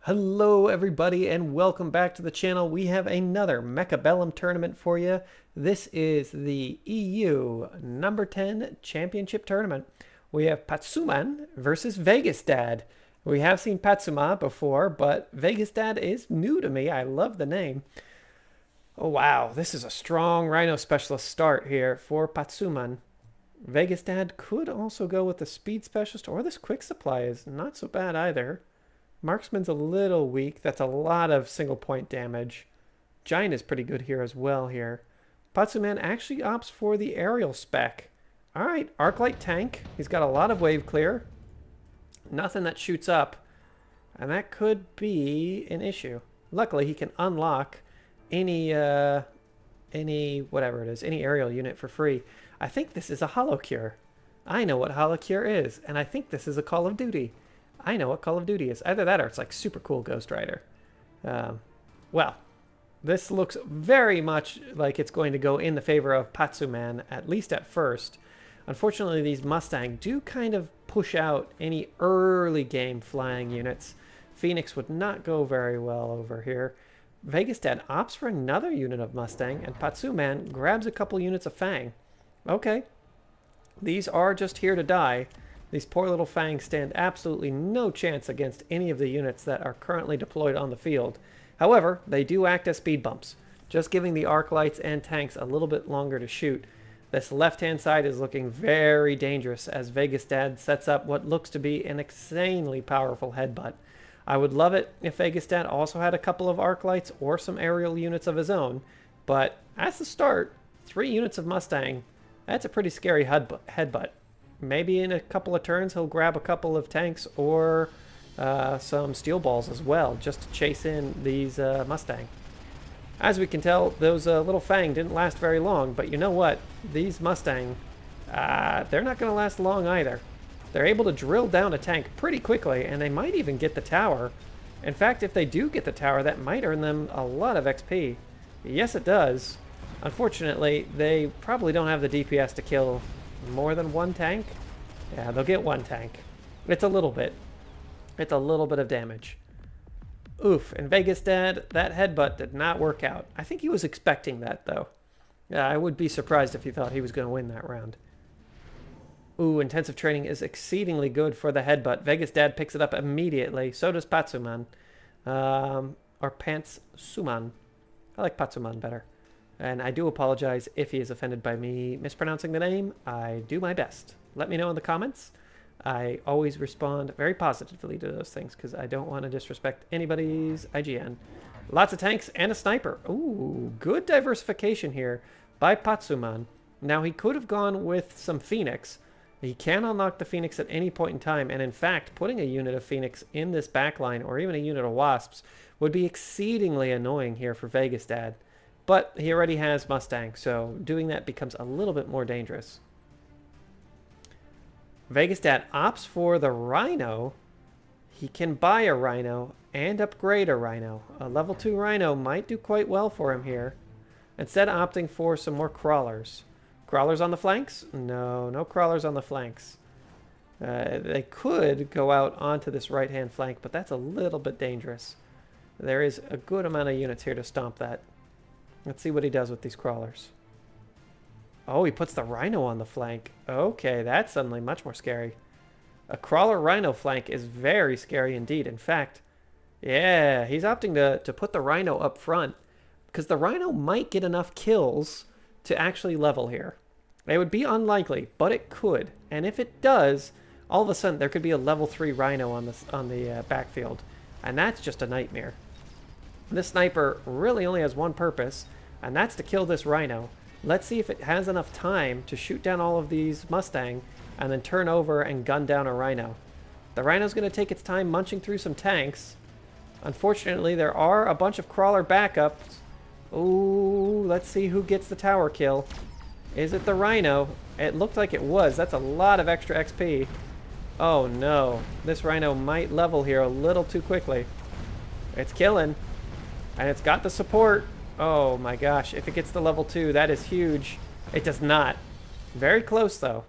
Hello everybody and welcome back to the channel. We have another Mechabellum tournament for you. This is the EU number 10 championship tournament. We have Patsuman versus Vegas Dad. We have seen Patsuma before, but Vegas Dad is new to me. I love the name. Oh wow, this is a strong Rhino specialist start here for Patsuman. Vegas Dad could also go with the speed specialist, or this quick supply is not so bad either. Marksman's a little weak. That's a lot of single point damage. Giant is pretty good here as well here. Patsuman actually opts for the aerial spec. Alright, Arclight tank. He's got a lot of wave clear. Nothing that shoots up. And that could be an issue. Luckily, he can unlock any whatever it is, any aerial unit for free. I think this is a Holo Cure. I know what Holo Cure is, and I think this is a Call of Duty. I know what Call of Duty is. Either that or it's like super cool Ghost Rider. Well, this looks very much like it's going to go in the favor of Patsuman, at least at first. Unfortunately, these Mustang do kind of push out any early game flying units. Phoenix would not go very well over here. Vegas Dad opts for another unit of Mustang, and Patsuman grabs a couple units of Fang. Okay, these are just here to die. These poor little Fangs stand absolutely no chance against any of the units that are currently deployed on the field. However, they do act as speed bumps, just giving the arc lights and tanks a little bit longer to shoot. This left-hand side is looking very dangerous as Vegas Dad sets up what looks to be an insanely powerful headbutt. I would love it if Vegas Dad also had a couple of arc lights or some aerial units of his own, but as the start, 3 units of Mustang, that's a pretty scary headbutt. Maybe in a couple of turns he'll grab a couple of tanks or some steel balls as well, just to chase in these Mustang. As we can tell, those little Fang didn't last very long, but you know what? These Mustang, they're not going to last long either. They're able to drill down a tank pretty quickly, and they might even get the tower. In fact, if they do get the tower, that might earn them a lot of XP. Yes, it does. Unfortunately, they probably don't have the DPS to kill more than one tank. Yeah, they'll get one tank. It's a little bit. It's a little bit of damage. Oof, and Vegas Dad, that headbutt did not work out. I think he was expecting that, though. Yeah, I would be surprised if he thought he was going to win that round. Ooh, intensive training is exceedingly good for the headbutt. Vegas Dad picks it up immediately. So does Patsuman. Or Pantsuman. I like Patsuman better. And I do apologize if he is offended by me mispronouncing the name. I do my best. Let me know in the comments. I always respond very positively to those things because I don't want to disrespect anybody's IGN. Lots of tanks and a sniper. Ooh, good diversification here by Patsuman. Now, he could have gone with some Phoenix. He can unlock the Phoenix at any point in time. And in fact, putting a unit of Phoenix in this backline or even a unit of Wasps would be exceedingly annoying here for Vegas Dad. But he already has Mustang, so doing that becomes a little bit more dangerous. Vegas Dad opts for the Rhino. He can buy a Rhino and upgrade a Rhino. A level 2 Rhino might do quite well for him here. Instead opting for some more crawlers. Crawlers on the flanks? No, no crawlers on the flanks. They could go out onto this right-hand flank, but that's a little bit dangerous. There is a good amount of units here to stomp that. Let's see what he does with these crawlers. Oh, he puts the Rhino on the flank. Okay, that's suddenly much more scary. A crawler Rhino flank is very scary indeed. In fact, yeah, he's opting to put the Rhino up front because the Rhino might get enough kills to actually level here. It would be unlikely, but it could. And if it does, all of a sudden there could be a level 3 Rhino on the backfield. And that's just a nightmare. This sniper really only has one purpose, and that's to kill this Rhino. Let's see if it has enough time to shoot down all of these Mustang and then turn over and gun down a Rhino. The Rhino's going to take its time munching through some tanks. Unfortunately, there are a bunch of crawler backups. Ooh, let's see who gets the tower kill. Is it the Rhino? It looked like it was. That's a lot of extra XP. Oh no, this Rhino might level here a little too quickly. It's killing. And it's got the support. Oh my gosh, if it gets to level 2, that is huge. It does not. Very close though.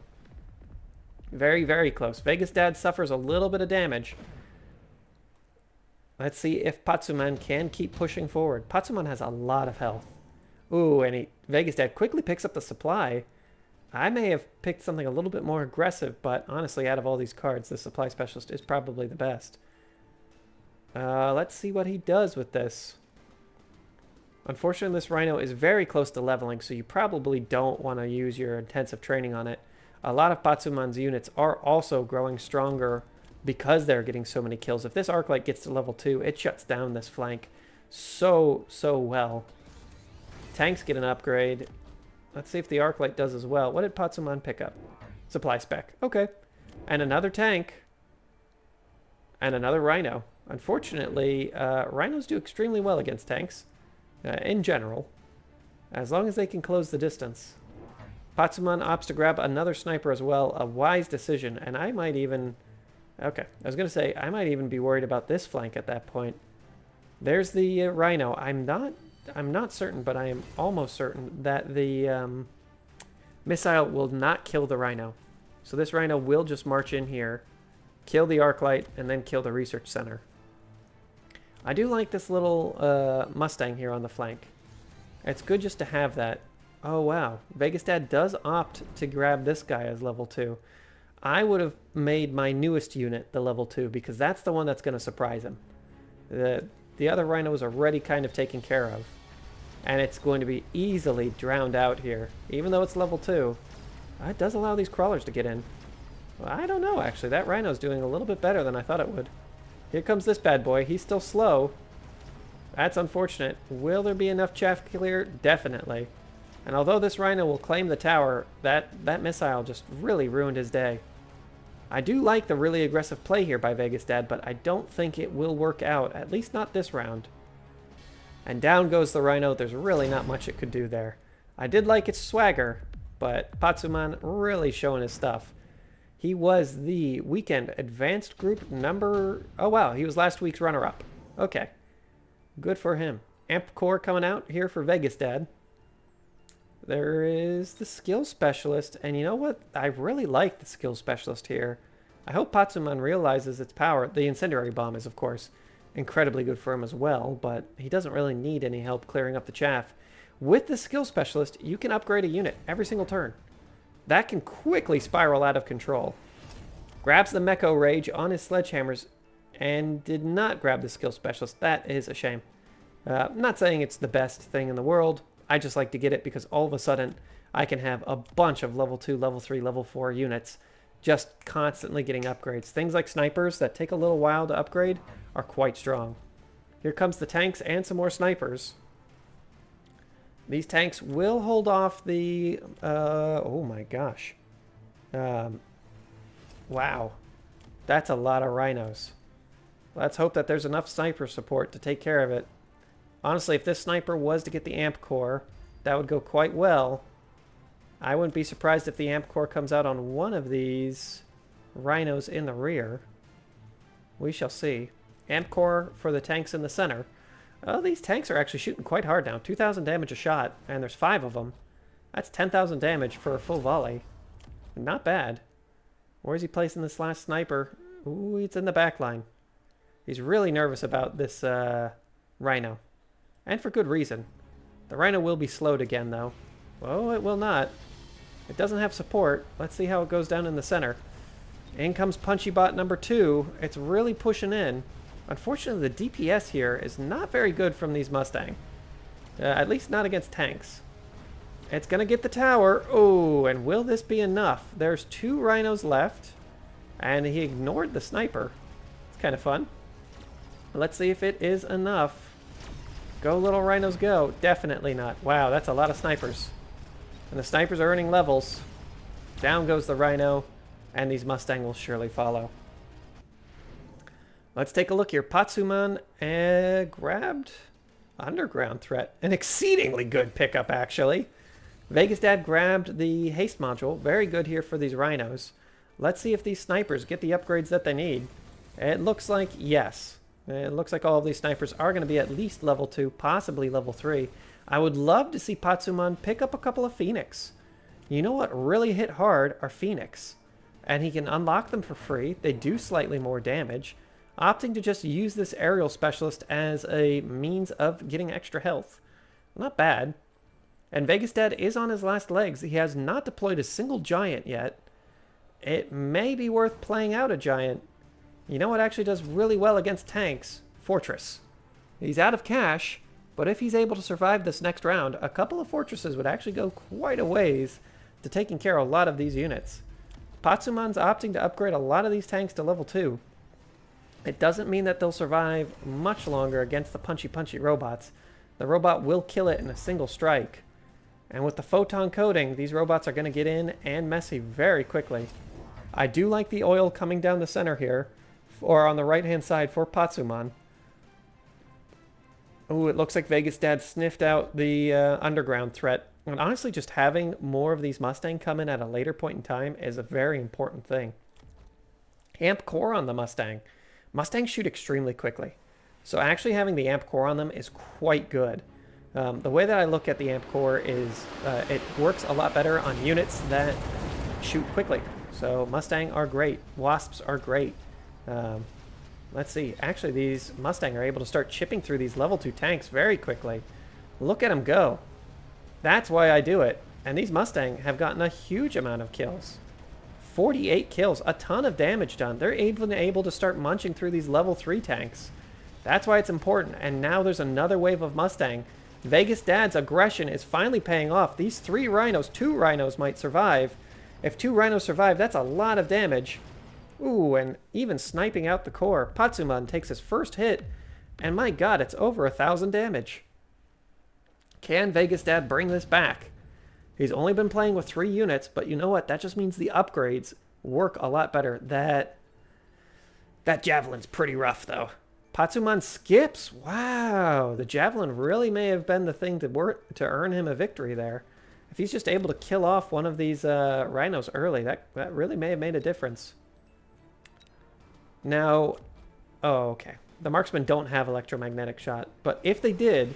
Very, very close. Vegas Dad suffers a little bit of damage. Let's see if Patsuman can keep pushing forward. Patsuman has a lot of health. Ooh, and Vegas Dad quickly picks up the supply. I may have picked something a little bit more aggressive, but honestly, out of all these cards, the supply specialist is probably the best. Let's see what he does with this. Unfortunately, this Rhino is very close to leveling, so you probably don't want to use your intensive training on it. A lot of Patsuman's units are also growing stronger because they're getting so many kills. If this Arclight gets to level 2, it shuts down this flank so well. Tanks get an upgrade. Let's see if the Arclight does as well. What did Patsuman pick up? Supply spec. Okay. And another tank. And another Rhino. Unfortunately, Rhinos do extremely well against tanks. In general. As long as they can close the distance. Patsuman opts to grab another sniper as well. A wise decision. And I might even... Okay. I was going to say, I might even be worried about this flank at that point. There's the Rhino. I'm not certain, but I am almost certain that the missile will not kill the Rhino. So this Rhino will just march in here, kill the Arclight, and then kill the research center. I do like this little Mustang here on the flank. It's good just to have that. Oh, wow. Vegas Dad does opt to grab this guy as level 2. I would have made my newest unit the level 2 because that's the one that's going to surprise him. The other Rhino is already kind of taken care of. And it's going to be easily drowned out here. Even though it's level 2. It does allow these crawlers to get in. Well, I don't know, actually. That Rhino's doing a little bit better than I thought it would. Here comes this bad boy. He's still slow. That's unfortunate. Will there be enough chaff clear? Definitely. And although this Rhino will claim the tower, that missile just really ruined his day. I do like the really aggressive play here by Vegas Dad, but I don't think it will work out, at least not this round. And down goes the Rhino. There's really not much it could do there. I did like its swagger, but Patsuman really showing his stuff. He was the weekend advanced group number... Oh, wow. He was last week's runner-up. Okay. Good for him. Amp Core coming out here for Vegas Dad. There is the skill specialist. And you know what? I really like the skill specialist here. I hope Patsuman realizes its power. The incendiary bomb is, of course, incredibly good for him as well. But he doesn't really need any help clearing up the chaff. With the skill specialist, you can upgrade a unit every single turn. That can quickly spiral out of control. Grabs the Mecho Rage on his sledgehammers and did not grab the skill specialist. That is a shame. I'm not saying it's the best thing in the world. I just like to get it because all of a sudden I can have a bunch of level 2, level 3, level 4 units just constantly getting upgrades. Things like snipers that take a little while to upgrade are quite strong. Here comes the tanks and some more snipers. These tanks will hold off the... oh my gosh. Wow. That's a lot of Rhinos. Let's hope that there's enough sniper support to take care of it. Honestly, if this sniper was to get the Amp Core, that would go quite well. I wouldn't be surprised if the Amp Core comes out on one of these Rhinos in the rear. We shall see. Amp Core for the tanks in the center. Oh, these tanks are actually shooting quite hard now. 2,000 damage a shot, and there's 5 of them. That's 10,000 damage for a full volley. Not bad. Where's he placing this last sniper? Ooh, it's in the back line. He's really nervous about this Rhino. And for good reason. The Rhino will be slowed again, though. Oh, it will not. It doesn't have support. Let's see how it goes down in the center. In comes Punchy Bot number 2. It's really pushing in. Unfortunately, the DPS here is not very good from these Mustang. At least not against tanks. It's going to get the tower. Oh, and will this be enough? There's 2 Rhinos left. And he ignored the sniper. It's kind of fun. Let's see if it is enough. Go, little Rhinos, go. Definitely not. Wow, that's a lot of snipers. And the snipers are earning levels. Down goes the Rhino. And these Mustang will surely follow. Let's take a look here. Patsuman grabbed Underground Threat. An exceedingly good pickup, actually. Vegas Dad grabbed the haste module. Very good here for these Rhinos. Let's see if these snipers get the upgrades that they need. It looks like yes. It looks like all of these snipers are going to be at least level 2, possibly level 3. I would love to see Patsuman pick up a couple of Phoenix. You know what really hit hard are Phoenix. And he can unlock them for free. They do slightly more damage. opting to just use this aerial specialist as a means of getting extra health. Not bad. And Vegas Dad is on his last legs. He has not deployed a single giant yet. It may be worth playing out a giant. You know what actually does really well against tanks? Fortress. He's out of cash, but if he's able to survive this next round, a couple of fortresses would actually go quite a ways to taking care of a lot of these units. Patsuman's opting to upgrade a lot of these tanks to level 2. It doesn't mean that they'll survive much longer against the punchy robots. The robot will kill it in a single strike. And with the photon coating, these robots are going to get in and messy very quickly. I do like the oil coming down the center here, or on the right-hand side for Patsuman. Ooh, it looks like Vegas Dad sniffed out the underground threat. And honestly, just having more of these Mustang come in at a later point in time is a very important thing. Amp core on the Mustang. Mustangs shoot extremely quickly. So actually having the amp core on them is quite good. The way that I look at the amp core is it works a lot better on units that shoot quickly. So Mustang are great. Wasps are great. Let's see. Actually, these Mustang are able to start chipping through these level 2 tanks very quickly. Look at them go. That's why I do it. And these Mustang have gotten a huge amount of kills. 48 kills. A ton of damage done. They're even able to start munching through these level 3 tanks. That's why it's important. And now there's another wave of Mustang. Vegas Dad's aggression is finally paying off. These 3 rhinos, 2 rhinos might survive. If 2 rhinos survive, that's a lot of damage. Ooh, and even sniping out the core. Patsuman takes his first hit, and my god, it's over 1,000 damage. Can Vegas Dad bring this back? He's only been playing with 3 units, but you know what? That just means the upgrades work a lot better. That javelin's pretty rough, though. Patsuman skips. Wow, the javelin really may have been the thing to earn him a victory there. If he's just able to kill off one of these rhinos early, that really may have made a difference. Now, oh, okay. The marksmen don't have electromagnetic shot, but if they did,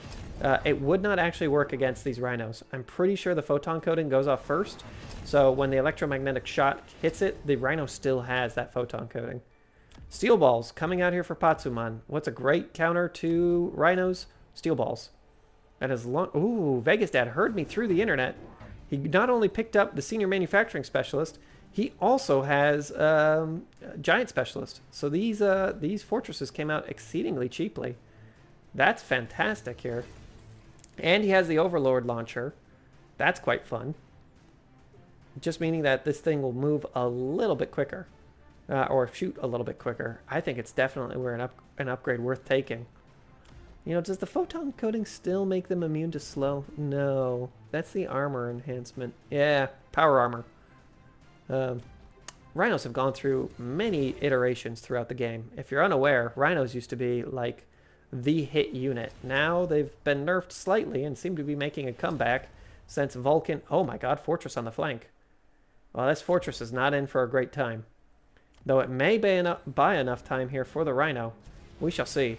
it would not actually work against these rhinos. I'm pretty sure the photon coating goes off first, so when the electromagnetic shot hits it, the rhino still has that photon coating. Steel balls coming out here for Patsuman. What's a great counter to rhinos? Steel balls. And as long... Ooh, Vegas Dad heard me through the internet. He not only picked up the senior manufacturing specialist, he also has giant specialist. So these fortresses came out exceedingly cheaply. That's fantastic here. And he has the Overlord launcher. That's quite fun. Just meaning that this thing will move a little bit quicker. Or shoot a little bit quicker. I think it's definitely an upgrade worth taking. You know, does the photon coating still make them immune to slow? No. That's the armor enhancement. Yeah, power armor. Rhinos have gone through many iterations throughout the game. If you're unaware, rhinos used to be like the hit unit. Now they've been nerfed slightly and seem to be making a comeback since Vulcan... Oh my god, fortress on the flank. Well, this fortress is not in for a great time. Though it may buy enough time here for the rhino. We shall see.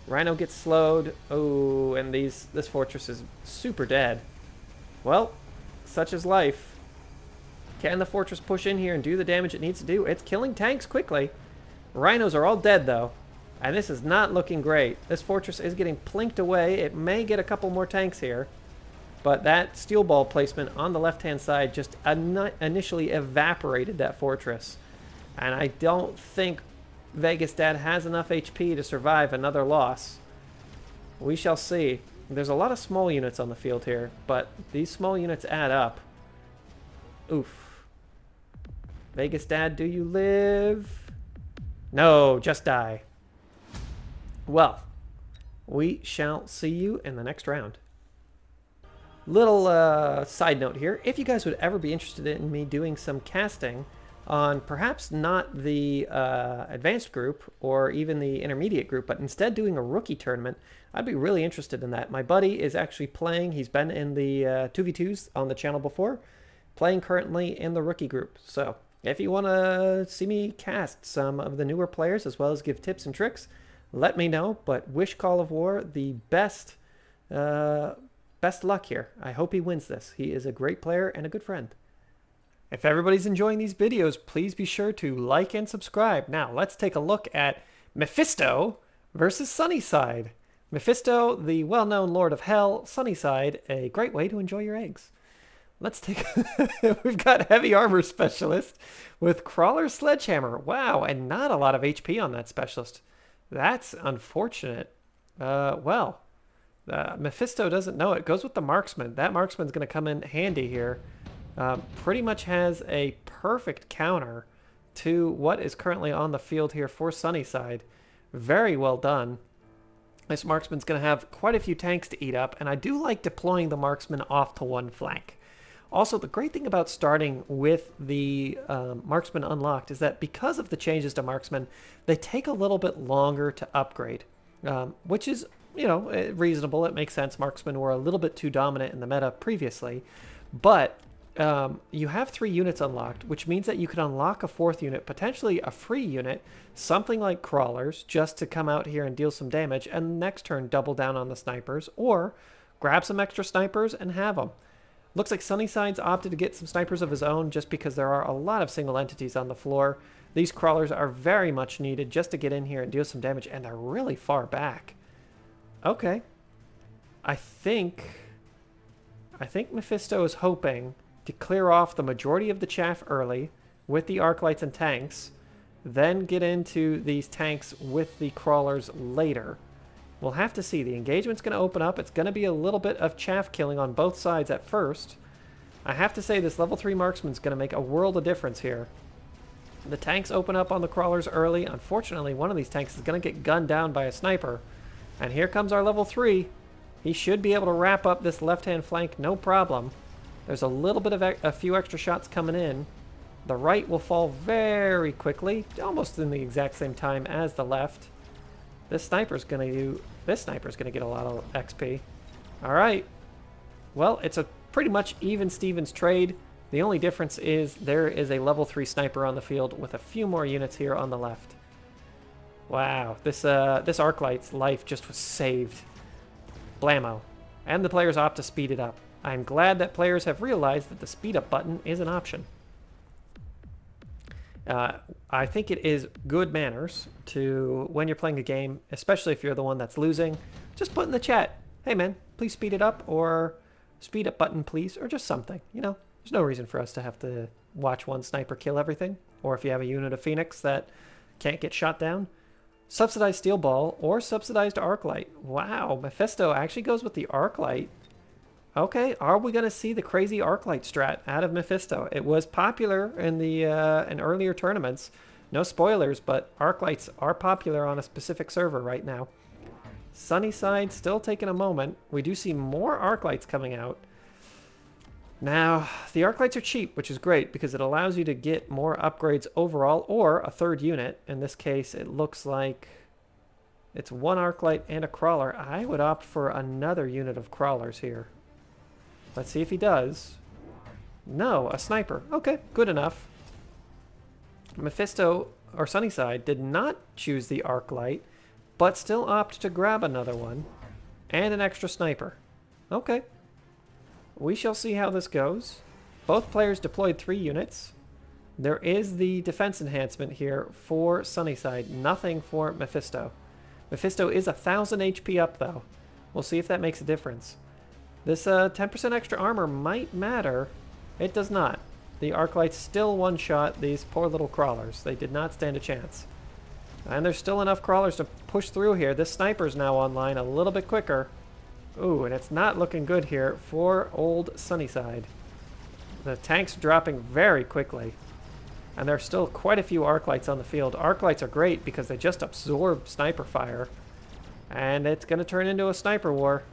Rhino gets slowed. Oh, and this fortress is super dead. Well, such is life. Can the fortress push in here and do the damage it needs to do? It's killing tanks quickly. Rhinos are all dead, though. And this is not looking great. This fortress is getting plinked away. It may get a couple more tanks here. But that steel ball placement on the left-hand side just initially evaporated that fortress. And I don't think Vegas Dad has enough HP to survive another loss. We shall see. There's a lot of small units on the field here, but these small units add up. Oof. Vegas Dad, do you live? No, just die. Well, we shall see you in the next round. Little side note here. If you guys would ever be interested in me doing some casting on perhaps not the advanced group or even the intermediate group, but instead doing a rookie tournament, I'd be really interested in that. My buddy is actually playing. He's been in the 2v2s on the channel before, playing currently in the rookie group. So if you want to see me cast some of the newer players as well as give tips and tricks, let me know. But wish Call of War the best luck here. I hope he wins this. He is a great player and a good friend. If everybody's enjoying these videos, please be sure to like and subscribe. Now, let's take a look at Memfisto versus Sunnyside. Memfisto, the well-known Lord of Hell. Sunnyside, a great way to enjoy your eggs. Let's take... We've got Heavy Armor Specialist with Crawler Sledgehammer. Wow, and not a lot of HP on that Specialist. That's unfortunate. Memfisto doesn't know it. Goes with the Marksman. That Marksman's going to come in handy here. Pretty much has a perfect counter to what is currently on the field here for Sunnyside. Very well done. This Marksman's going to have quite a few tanks to eat up, and I do like deploying the Marksman off to one flank. Also, the great thing about starting with the Marksman unlocked is that because of the changes to Marksman, they take a little bit longer to upgrade, which is, reasonable. It makes sense. Marksmen were a little bit too dominant in the meta previously, but you have 3 units unlocked, which means that you can unlock a 4th unit, potentially a free unit, something like Crawlers, just to come out here and deal some damage, and next turn double down on the snipers, or grab some extra snipers and have them. Looks like Sunnyside's opted to get some snipers of his own just because there are a lot of single entities on the floor. These Crawlers are very much needed just to get in here and deal some damage, and they're really far back. Okay. I think Memfisto is hoping to clear off the majority of the chaff early with the arc lights and tanks, then get into these tanks with the Crawlers later. We'll have to see. The engagement's going to open up. It's going to be a little bit of chaff killing on both sides at first. I have to say this level 3 Marksman's going to make a world of difference here. The tanks open up on the Crawlers early. Unfortunately, one of these tanks is going to get gunned down by a sniper. And here comes our level 3. He should be able to wrap up this left-hand flank, no problem. There's a little bit of a few extra shots coming in. The right will fall very quickly, almost in the exact same time as the left. This sniper's gonna get a lot of XP. All right. Well, it's a pretty much even Stevens trade. The only difference is there is a level 3 sniper on the field with a few more units here on the left. Wow, this Arclight's life just was saved. Blammo. And the players opt to speed it up. I'm glad that players have realized that the speed up button is an option. I think it is good manners to, when you're playing a game, especially if you're the one that's losing, just put in the chat, hey man, please speed it up, or speed up button please, or just something. There's no reason for us to have to watch one sniper kill everything. Or if you have a unit of Phoenix that can't get shot down, subsidized steel ball or subsidized arclight. Wow, Memfisto actually goes with the arclight. Okay, are we going to see the crazy arclight strat out of Memfisto? It was popular in the in earlier tournaments. No spoilers, but arclights are popular on a specific server right now. Sunnyside still taking a moment. We do see more arclights coming out. Now, the arclights are cheap, which is great because it allows you to get more upgrades overall, or a 3rd unit. In this case, it looks like it's 1 arclight and a crawler. I would opt for another unit of crawlers here. Let's see if he does. No, a sniper. Okay, good enough. Memfisto, or Sunnyside, did not choose the arclight, but still opt to grab another one and an extra sniper. Okay. We shall see how this goes. Both players deployed 3 units. There is the defense enhancement here for Sunnyside, nothing for Memfisto. Memfisto is 1,000 HP up, though. We'll see if that makes a difference. This 10% extra armor might matter. It does not. The Arclights still one-shot these poor little crawlers. They did not stand a chance. And there's still enough crawlers to push through here. This sniper's now online a little bit quicker. Ooh, and it's not looking good here for old Sunnyside. The tank's dropping very quickly. And there's still quite a few Arclights on the field. Arclights are great because they just absorb sniper fire. And it's going to turn into a sniper war.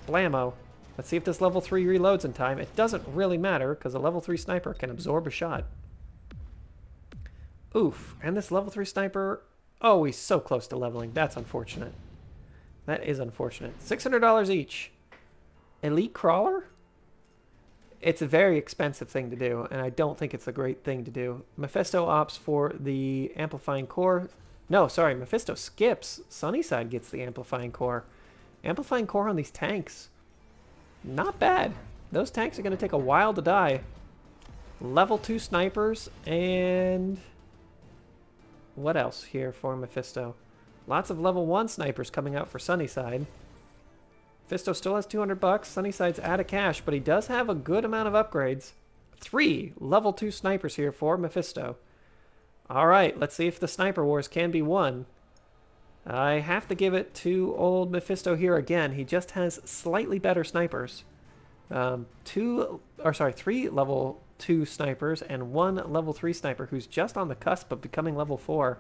Blammo. Let's see if this level 3 reloads in time. It doesn't really matter because a level 3 sniper can absorb a shot. Oof. And this level 3 sniper... Oh, he's so close to leveling. That's unfortunate. That is unfortunate. $600 each. Elite Crawler? It's a very expensive thing to do, and I don't think it's a great thing to do. Memfisto opts for the Amplifying Core. No, sorry, Memfisto skips. Sunnyside gets the Amplifying Core. Amplifying Core on these tanks. Not bad. Those tanks are going to take a while to die. Level 2 snipers, and... what else here for Memfisto? Lots of level 1 snipers coming out for Sunnyside. Mephisto still has 200 bucks. Sunnyside's out of cash, but he does have a good amount of upgrades. 3 level 2 snipers here for Mephisto. All right, let's see if the sniper wars can be won. I have to give it to old Mephisto here again. He just has slightly better snipers. 3 level 2 snipers and 1 level 3 sniper who's just on the cusp of becoming level 4.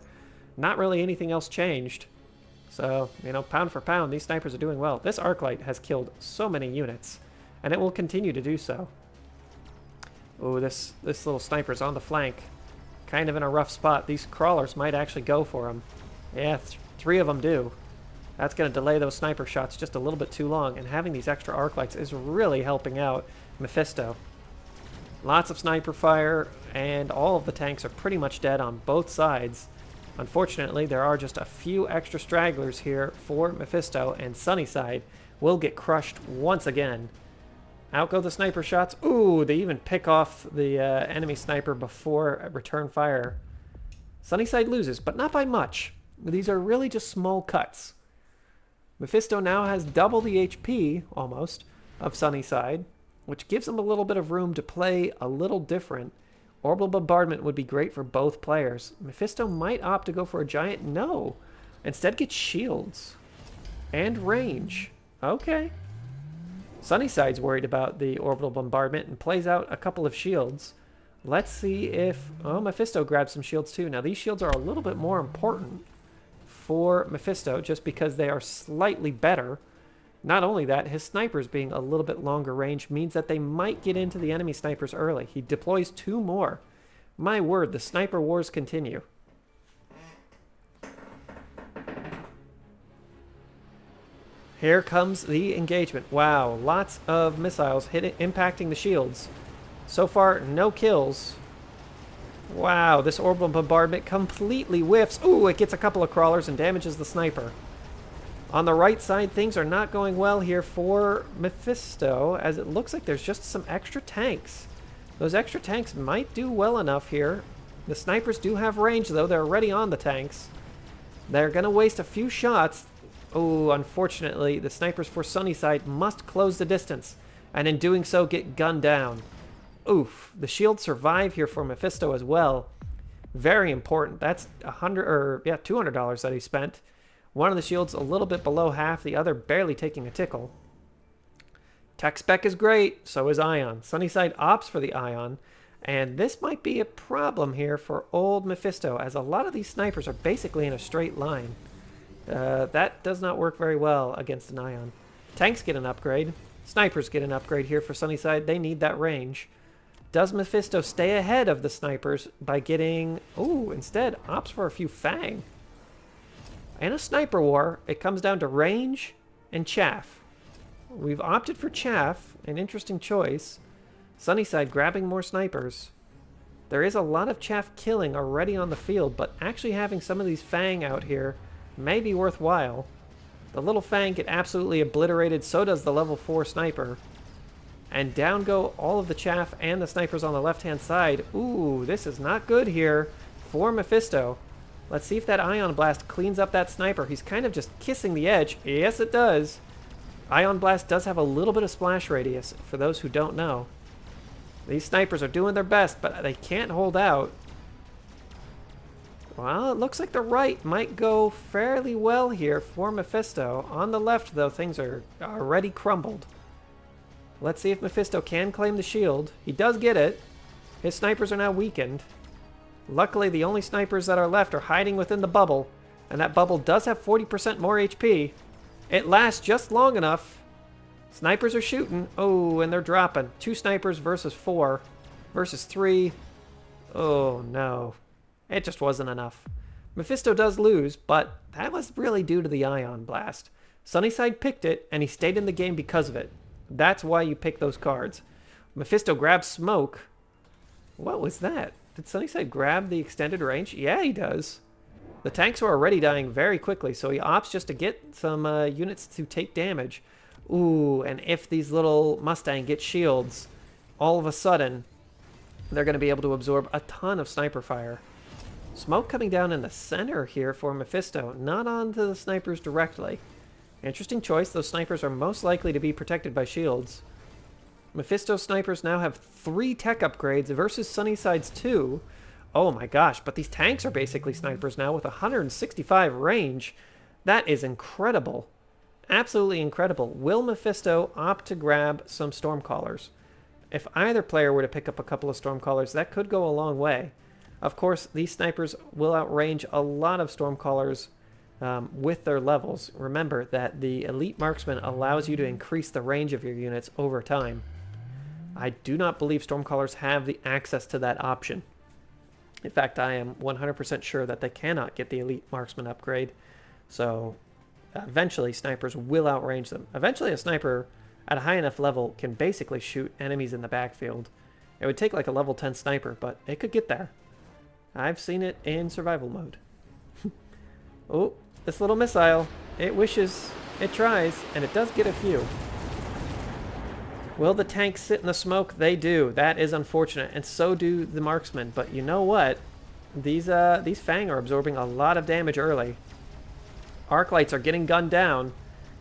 Not really anything else changed. So, you know, pound for pound, these snipers are doing well. This Arclight has killed so many units, and it will continue to do so. Oh, this little sniper's on the flank. Kind of in a rough spot. These crawlers might actually go for him. Yeah, 3 of them do. That's going to delay those sniper shots just a little bit too long, and having these extra Arclights is really helping out Mephisto. Lots of sniper fire, and all of the tanks are pretty much dead on both sides. Unfortunately, there are just a few extra stragglers here for Mephisto, and Sunnyside will get crushed once again. Out go the sniper shots. Ooh, they even pick off the enemy sniper before return fire. Sunnyside loses, but not by much. These are really just small cuts. Mephisto now has double the HP, almost, of Sunnyside, which gives him a little bit of room to play a little different. Orbital Bombardment would be great for both players. Mephisto might opt to go for a giant. No. Instead gets shields. And range. Okay. Sunnyside's worried about the Orbital Bombardment and plays out a couple of shields. Let's see if... Oh, Mephisto grabs some shields too. Now, these shields are a little bit more important for Mephisto just because they are slightly better. Not only that, his snipers being a little bit longer range means that they might get into the enemy snipers early. He deploys 2 more. My word, the sniper wars continue. Here comes the engagement. Wow, lots of missiles impacting the shields. So far, no kills. Wow, this orbital bombardment completely whiffs. Ooh, it gets a couple of crawlers and damages the sniper. On the right side, things are not going well here for Mephisto, as it looks like there's just some extra tanks. Those extra tanks might do well enough here. The snipers do have range, though. They're already on the tanks. They're going to waste a few shots. Oh, unfortunately, the snipers for Sunnyside must close the distance, and in doing so, get gunned down. Oof, the shields survive here for Mephisto as well. Very important. That's $200 that he spent. One of the shields a little bit below half, the other barely taking a tickle. Tech spec is great, so is Ion. Sunnyside opts for the Ion, and this might be a problem here for old Mephisto, as a lot of these snipers are basically in a straight line. That does not work very well against an Ion. Tanks get an upgrade. Snipers get an upgrade here for Sunnyside. They need that range. Does Mephisto stay ahead of the snipers by getting... Ooh, instead, opts for a few Fang. In a sniper war, it comes down to range and chaff. We've opted for chaff, an interesting choice. Sunnyside grabbing more snipers. There is a lot of chaff killing already on the field, but actually having some of these Fang out here may be worthwhile. The little Fang get absolutely obliterated, so does the level 4 sniper. And down go all of the chaff and the snipers on the left-hand side. Ooh, this is not good here for Mephisto. Let's see if that Ion Blast cleans up that sniper. He's kind of just kissing the edge. Yes, it does. Ion Blast does have a little bit of splash radius, for those who don't know. These snipers are doing their best, but they can't hold out. Well, it looks like the right might go fairly well here for Mephisto. On the left, though, things are already crumbled. Let's see if Mephisto can claim the shield. He does get it. His snipers are now weakened. Luckily, the only snipers that are left are hiding within the bubble, and that bubble does have 40% more HP. It lasts just long enough. Snipers are shooting. Oh, and they're dropping. 2 snipers versus 4 versus 3. Oh, no. It just wasn't enough. Mephisto does lose, but that was really due to the Ion Blast. Sunnyside picked it, and he stayed in the game because of it. That's why you pick those cards. Mephisto grabs smoke. What was that? Did Sunnyside grab the extended range? Yeah, he does. The tanks are already dying very quickly, so he opts just to get some units to take damage. Ooh, and if these little Mustang get shields, all of a sudden, they're going to be able to absorb a ton of sniper fire. Smoke coming down in the center here for Memfisto, not onto the snipers directly. Interesting choice. Those snipers are most likely to be protected by shields. Memfisto snipers now have 3 tech upgrades versus Sunnyside's 2. Oh my gosh, but these tanks are basically snipers now with 165 range. That is incredible. Absolutely incredible. Will Memfisto opt to grab some Stormcallers? If either player were to pick up a couple of Stormcallers, that could go a long way. Of course, these snipers will outrange a lot of Stormcallers with their levels. Remember that the Elite Marksman allows you to increase the range of your units over time. I do not believe Stormcallers have the access to that option. In fact, I am 100% sure that they cannot get the Elite Marksman upgrade. So eventually, snipers will outrange them. Eventually, a sniper at a high enough level can basically shoot enemies in the backfield. It would take like a level 10 sniper, but it could get there. I've seen it in survival mode. Oh, this little missile. It wishes, it tries, and it does get a few. Will the tanks sit in the smoke? They do. That is unfortunate, and so do the marksmen. But you know what? These Fang are absorbing a lot of damage early. Arc lights are getting gunned down,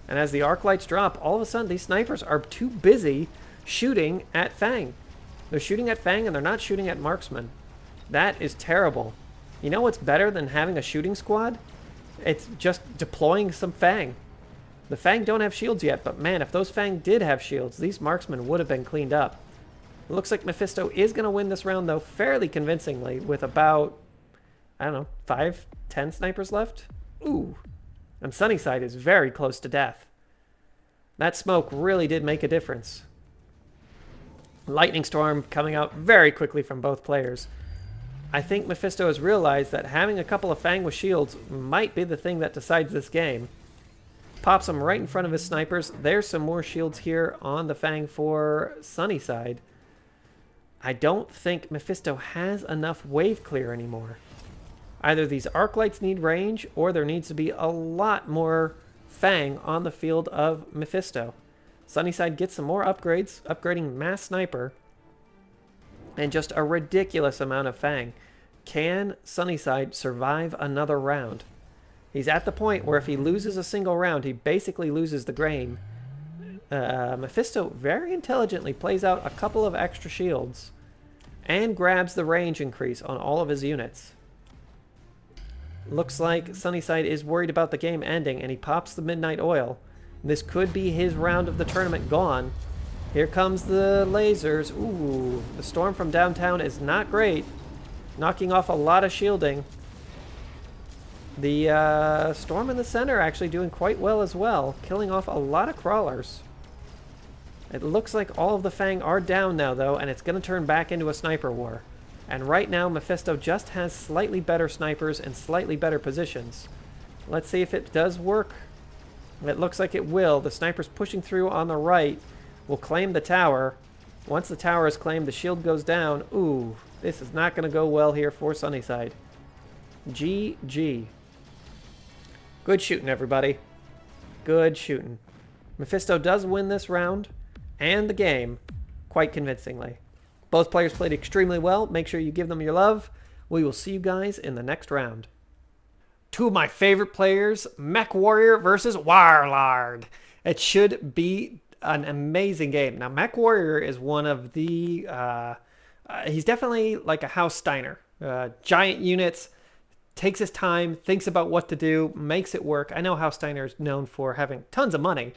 and as the arc lights drop, all of a sudden these snipers are too busy shooting at Fang. They're shooting at Fang and they're not shooting at marksmen. That is terrible. You know what's better than having a shooting squad? It's just deploying some Fang. The Fang don't have shields yet, but man, if those Fang did have shields, these marksmen would have been cleaned up. It looks like Memfisto is going to win this round, though, fairly convincingly, with about, I don't know, 5, 10 snipers left? Ooh. And Sunnyside is very close to death. That smoke really did make a difference. Lightning Storm coming out very quickly from both players. I think Memfisto has realized that having a couple of Fang with shields might be the thing that decides this game. Pops them right in front of his snipers. There's some more shields here on the Fang for Sunnyside. I don't think Memfisto has enough wave clear anymore. Either these arc lights need range, or there needs to be a lot more Fang on the field of Memfisto. Sunnyside gets some more upgrades, upgrading Mass Sniper, and just a ridiculous amount of Fang. Can Sunnyside survive another round? He's at the point where if he loses a single round, he basically loses the game. Memfisto very intelligently plays out a couple of extra shields and grabs the range increase on all of his units. Looks like Sunnyside is worried about the game ending, and he pops the Midnight Oil. This could be his round of the tournament gone. Here comes the lasers. Ooh, the storm from downtown is not great. Knocking off a lot of shielding. The storm in the center actually doing quite well as well, killing off a lot of crawlers. It looks like all of the Fang are down now, though, and it's going to turn back into a sniper war. And right now, Memfisto just has slightly better snipers and slightly better positions. Let's see if it does work. It looks like it will. The sniper's pushing through on the right will claim the tower. Once the tower is claimed, the shield goes down. Ooh, this is not going to go well here for Sunnyside. GG. Good shooting, everybody. Good shooting. Memfisto does win this round and the game quite convincingly. Both players played extremely well. Make sure you give them your love. We will see you guys in the next round. Two of my favorite players, Mech Warrior versus Warlard. It should be an amazing game. Now, Mech Warrior is one of the... he's definitely like a House Steiner. Giant units, takes his time, thinks about what to do, makes it work. I know House Steiner is known for having tons of money,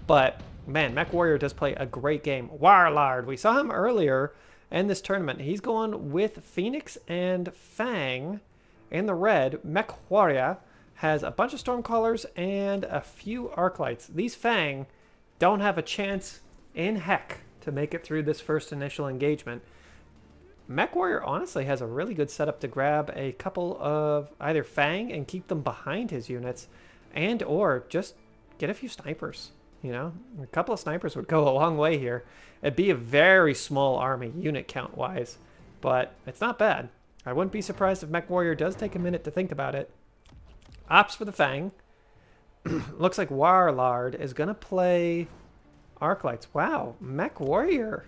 but man, Mech Warrior does play a great game. Warlard, we saw him earlier in this tournament. He's going with Phoenix and Fang in the red. Mech Warrior has a bunch of Stormcallers and a few Arclights. These Fang don't have a chance in heck to make it through this first initial engagement. Mech Warrior honestly has a really good setup to grab a couple of either Fang and keep them behind his units, and or just get a few snipers. You know, a couple of snipers would go a long way here. It'd be a very small army unit count wise, but it's not bad. I wouldn't be surprised if Mech Warrior does take a minute to think about it. Opts for the Fang. Looks like Warlard is going to play Arclights. Wow, Mech Warrior.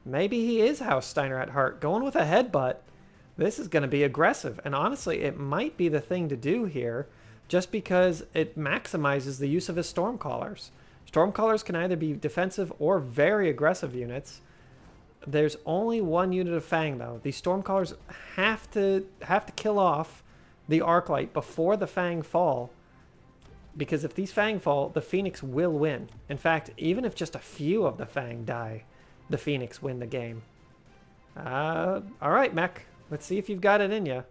Maybe he is House Steiner at heart. Going with a headbutt. This is going to be aggressive. And honestly, it might be the thing to do here just because it maximizes the use of his Stormcallers. Stormcallers can either be defensive or very aggressive units. There's only one unit of Fang, though. These Stormcallers have to kill off the Arclight before the Fang fall. Because if these Fang fall, the Phoenix will win. In fact, even if just a few of the Fang die, the Phoenix win the game. Alright, Mech. Let's see if you've got it in you.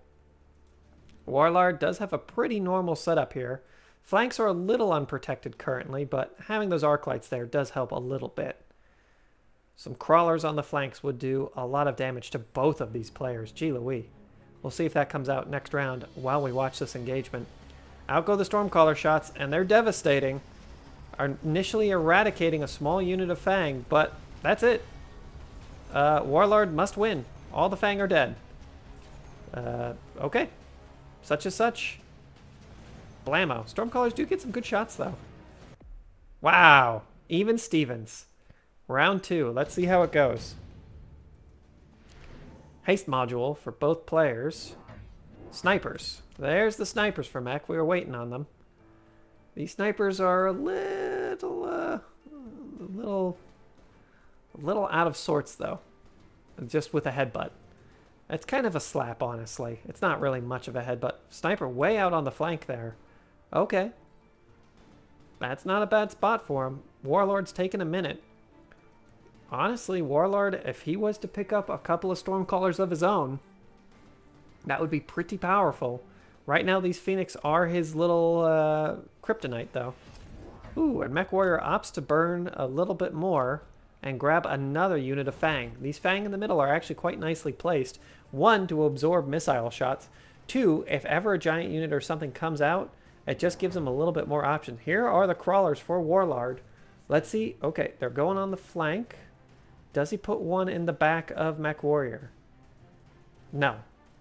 Warlard does have a pretty normal setup here. Flanks are a little unprotected currently, but having those Arclights there does help a little bit. Some crawlers on the flanks would do a lot of damage to both of these players. Gee Louie. We'll see if that comes out next round while we watch this engagement. Out go the Stormcaller shots, and they're devastating. Are initially eradicating a small unit of Fang, but that's it. Warlord must win. All the Fang are dead. Okay. Such as such. Blammo. Stormcallers do get some good shots, though. Wow. Even Stevens. Round 2. Let's see how it goes. Haste module for both players. Snipers. There's the snipers for Mech. We were waiting on them. These snipers are a little out of sorts, though. Just with a headbutt. It's kind of a slap, honestly. It's not really much of a headbutt. Sniper way out on the flank there. Okay. That's not a bad spot for him. Warlord's taking a minute. Honestly, Warlord, if he was to pick up a couple of Stormcallers of his own, that would be pretty powerful. Right now, these Phoenix are his little kryptonite, though. Ooh, and Mech Warrior opts to burn a little bit more and grab another unit of Fang. These Fang in the middle are actually quite nicely placed. 1, to absorb missile shots. 2, if ever a giant unit or something comes out, it just gives them a little bit more option. Here are the crawlers for Warlord. Let's see. Okay, they're going on the flank. Does he put one in the back of Mech Warrior? No.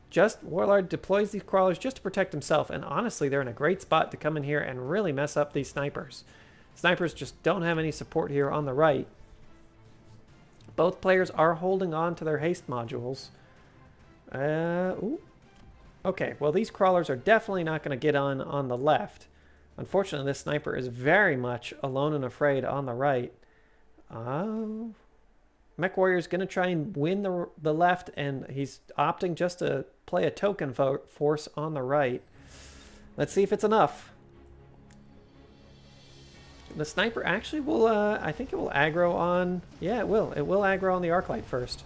Just Warlord deploys these crawlers just to protect himself, and honestly, they're in a great spot to come in here and really mess up these snipers. Snipers just don't have any support here on the right. Both players are holding on to their haste modules. Ooh. Okay, well, these crawlers are definitely not going to get on the left. Unfortunately, this sniper is very much alone and afraid on the right. Mech Warrior is going to try and win the left, and he's opting just to play a token force on the right. Let's see if it's enough. The sniper actually will, I think it will aggro on... Yeah, it will. It will aggro on the Arclight first.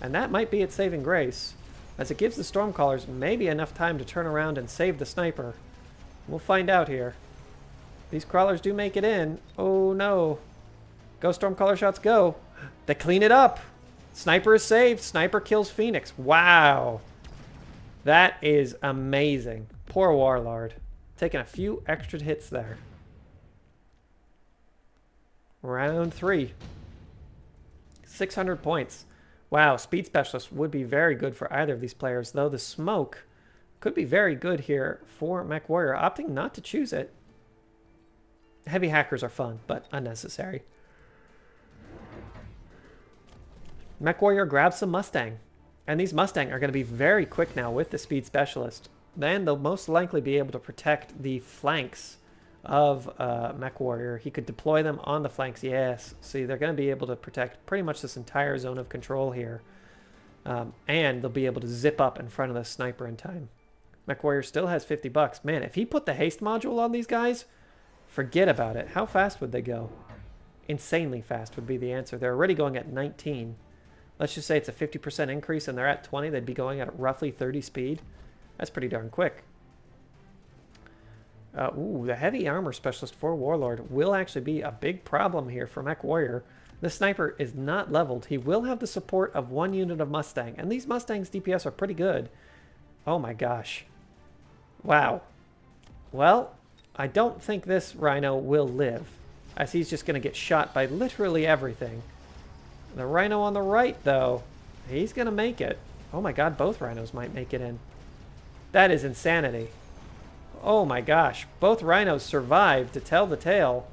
And that might be its saving grace, as it gives the Stormcallers maybe enough time to turn around and save the sniper. We'll find out here. These crawlers do make it in. Oh, no. Go, Stormcaller shots, go. They clean it up. Sniper is saved. Sniper kills Phoenix. Wow. That is amazing. Poor Warlord. Taking a few extra hits there. Round 3. 600 points. Wow, Speed Specialist would be very good for either of these players, though the smoke could be very good here for Mech Warrior, opting not to choose it. Heavy hackers are fun, but unnecessary. Mech Warrior grabs some Mustang, and these Mustang are going to be very quick now with the Speed Specialist. Then they'll most likely be able to protect the flanks of Mech Warrior. He could deploy them on the flanks. Yes, see, they're going to be able to protect pretty much this entire zone of control here. And they'll be able to zip up in front of the sniper in time. Mech Warrior still has 50 bucks. Man, if he put the haste module on these guys, forget about it. How fast would they go? Insanely fast would be the answer. They're already going at 19. Let's just say it's a 50% increase and they're at 20. They'd be going at roughly 30 speed. That's pretty darn quick. Ooh, the heavy armor specialist for Warlord will actually be a big problem here for Mech Warrior. The sniper is not leveled. He will have the support of 1 unit of Mustang, and these Mustangs' DPS are pretty good. Oh my gosh. Wow. Well, I don't think this Rhino will live, as he's just going to get shot by literally everything. The Rhino on the right, though, he's going to make it. Oh my god, both Rhinos might make it in. That is insanity. Oh my gosh, both Rhinos survived to tell the tale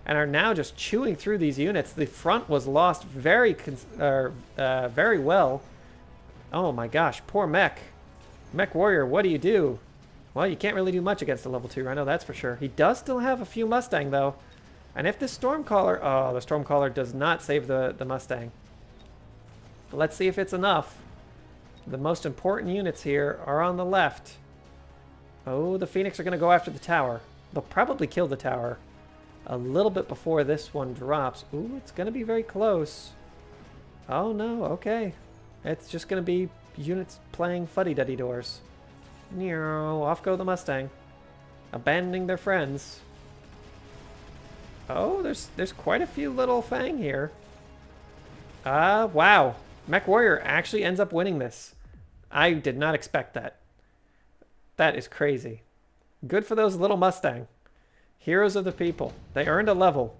and are now just chewing through these units. The front was lost very well. Oh my gosh, poor Mech. Mech Warrior, what do you do? Well, you can't really do much against a level 2 Rhino, that's for sure. He does still have a few Mustang, though. And if this Stormcaller... Oh, the Stormcaller does not save the Mustang. Let's see if it's enough. The most important units here are on the left. Oh, the Phoenix are going to go after the tower. They'll probably kill the tower a little bit before this one drops. Ooh, it's going to be very close. Oh, no. Okay. It's just going to be units playing fuddy-duddy doors. Off go the Mustang. Abandoning their friends. Oh, there's quite a few little Fang here. Wow. Mech Warrior actually ends up winning this. I did not expect that. That is crazy. Good for those little Mustang. Heroes of the people. They earned a level.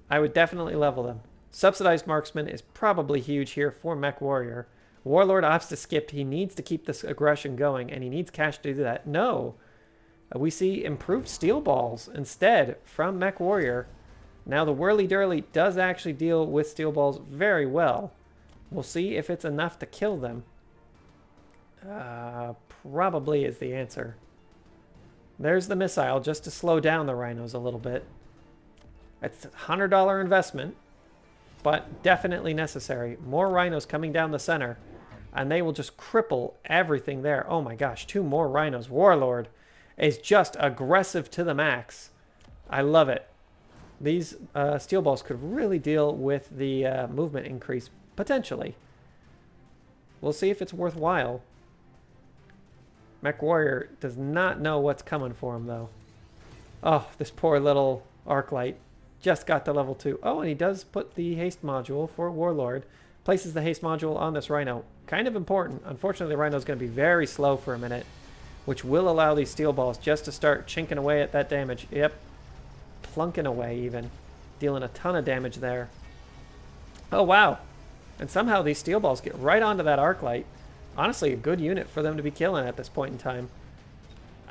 I would definitely level them. Subsidized Marksman is probably huge here for Mech Warrior. Warlord opts to skip. He needs to keep this aggression going, and he needs cash to do that. No. We see improved steel balls instead from Mech Warrior. Now the Whirly-Durly does actually deal with steel balls very well. We'll see if it's enough to kill them. Probably is the answer. There's the missile just to slow down the rhinos a little bit. It's a $100 investment, but definitely necessary. More rhinos coming down the center, and they will just cripple everything there. Oh my gosh, 2 more rhinos. Warlord is just aggressive to the max. I love it. These steel balls could really deal with the movement increase, potentially. We'll see if it's worthwhile. Mech Warrior does not know what's coming for him, though. Oh, this poor little arc light just got to level 2. Oh, and he does put the haste module for Warlord. Places the haste module on this Rhino. Kind of important. Unfortunately, the Rhino's going to be very slow for a minute, which will allow these steel balls just to start chinking away at that damage. Yep. Plunking away, even. Dealing a ton of damage there. Oh, wow. And somehow these steel balls get right onto that arc light. Honestly, a good unit for them to be killing at this point in time.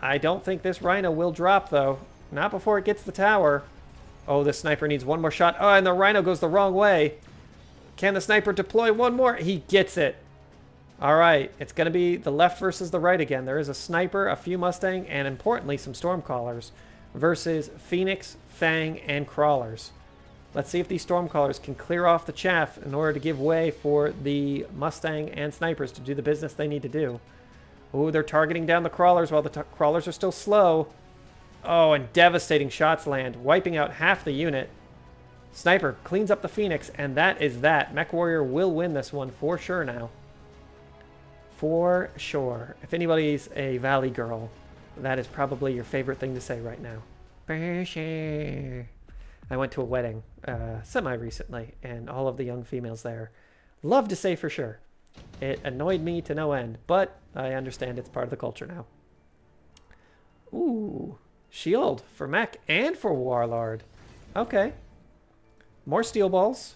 I don't think this Rhino will drop, though. Not before it gets the tower. Oh, the sniper needs one more shot. Oh, and the Rhino goes the wrong way. Can the sniper deploy one more? He gets it. All right. It's going to be the left versus the right again. There is a sniper, a few Mustang, and importantly, some Stormcallers versus Phoenix, Fang, and Crawlers. Let's see if these Stormcallers can clear off the chaff in order to give way for the Mustang and Snipers to do the business they need to do. Ooh, they're targeting down the Crawlers while the Crawlers are still slow. Oh, and devastating shots land, wiping out half the unit. Sniper cleans up the Phoenix, and that is that. Mech Warrior will win this one for sure now. For sure. If anybody's a Valley girl, that is probably your favorite thing to say right now. For sure. I went to a wedding semi-recently, and all of the young females there love to say for sure. It annoyed me to no end, but I understand it's part of the culture now. Ooh, shield for Mech and for Warlord. Okay. More steel balls.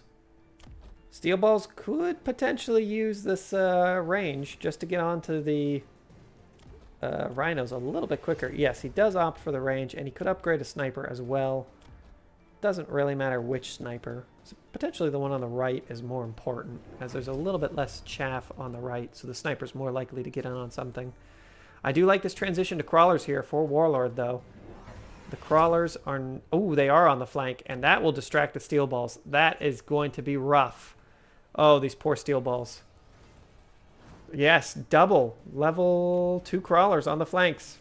Steel balls could potentially use this range just to get onto the rhinos a little bit quicker. Yes, he does opt for the range, and he could upgrade a sniper as well. Doesn't really matter which sniper. So potentially the one on the right is more important, as there's a little bit less chaff on the right, so the sniper's more likely to get in on something. I do like this transition to Crawlers here for Warlord, though. The Crawlers are... Oh, they are on the flank, and that will distract the steel balls. That is going to be rough. Oh, these poor steel balls. Yes, double. Level 2 Crawlers on the flanks.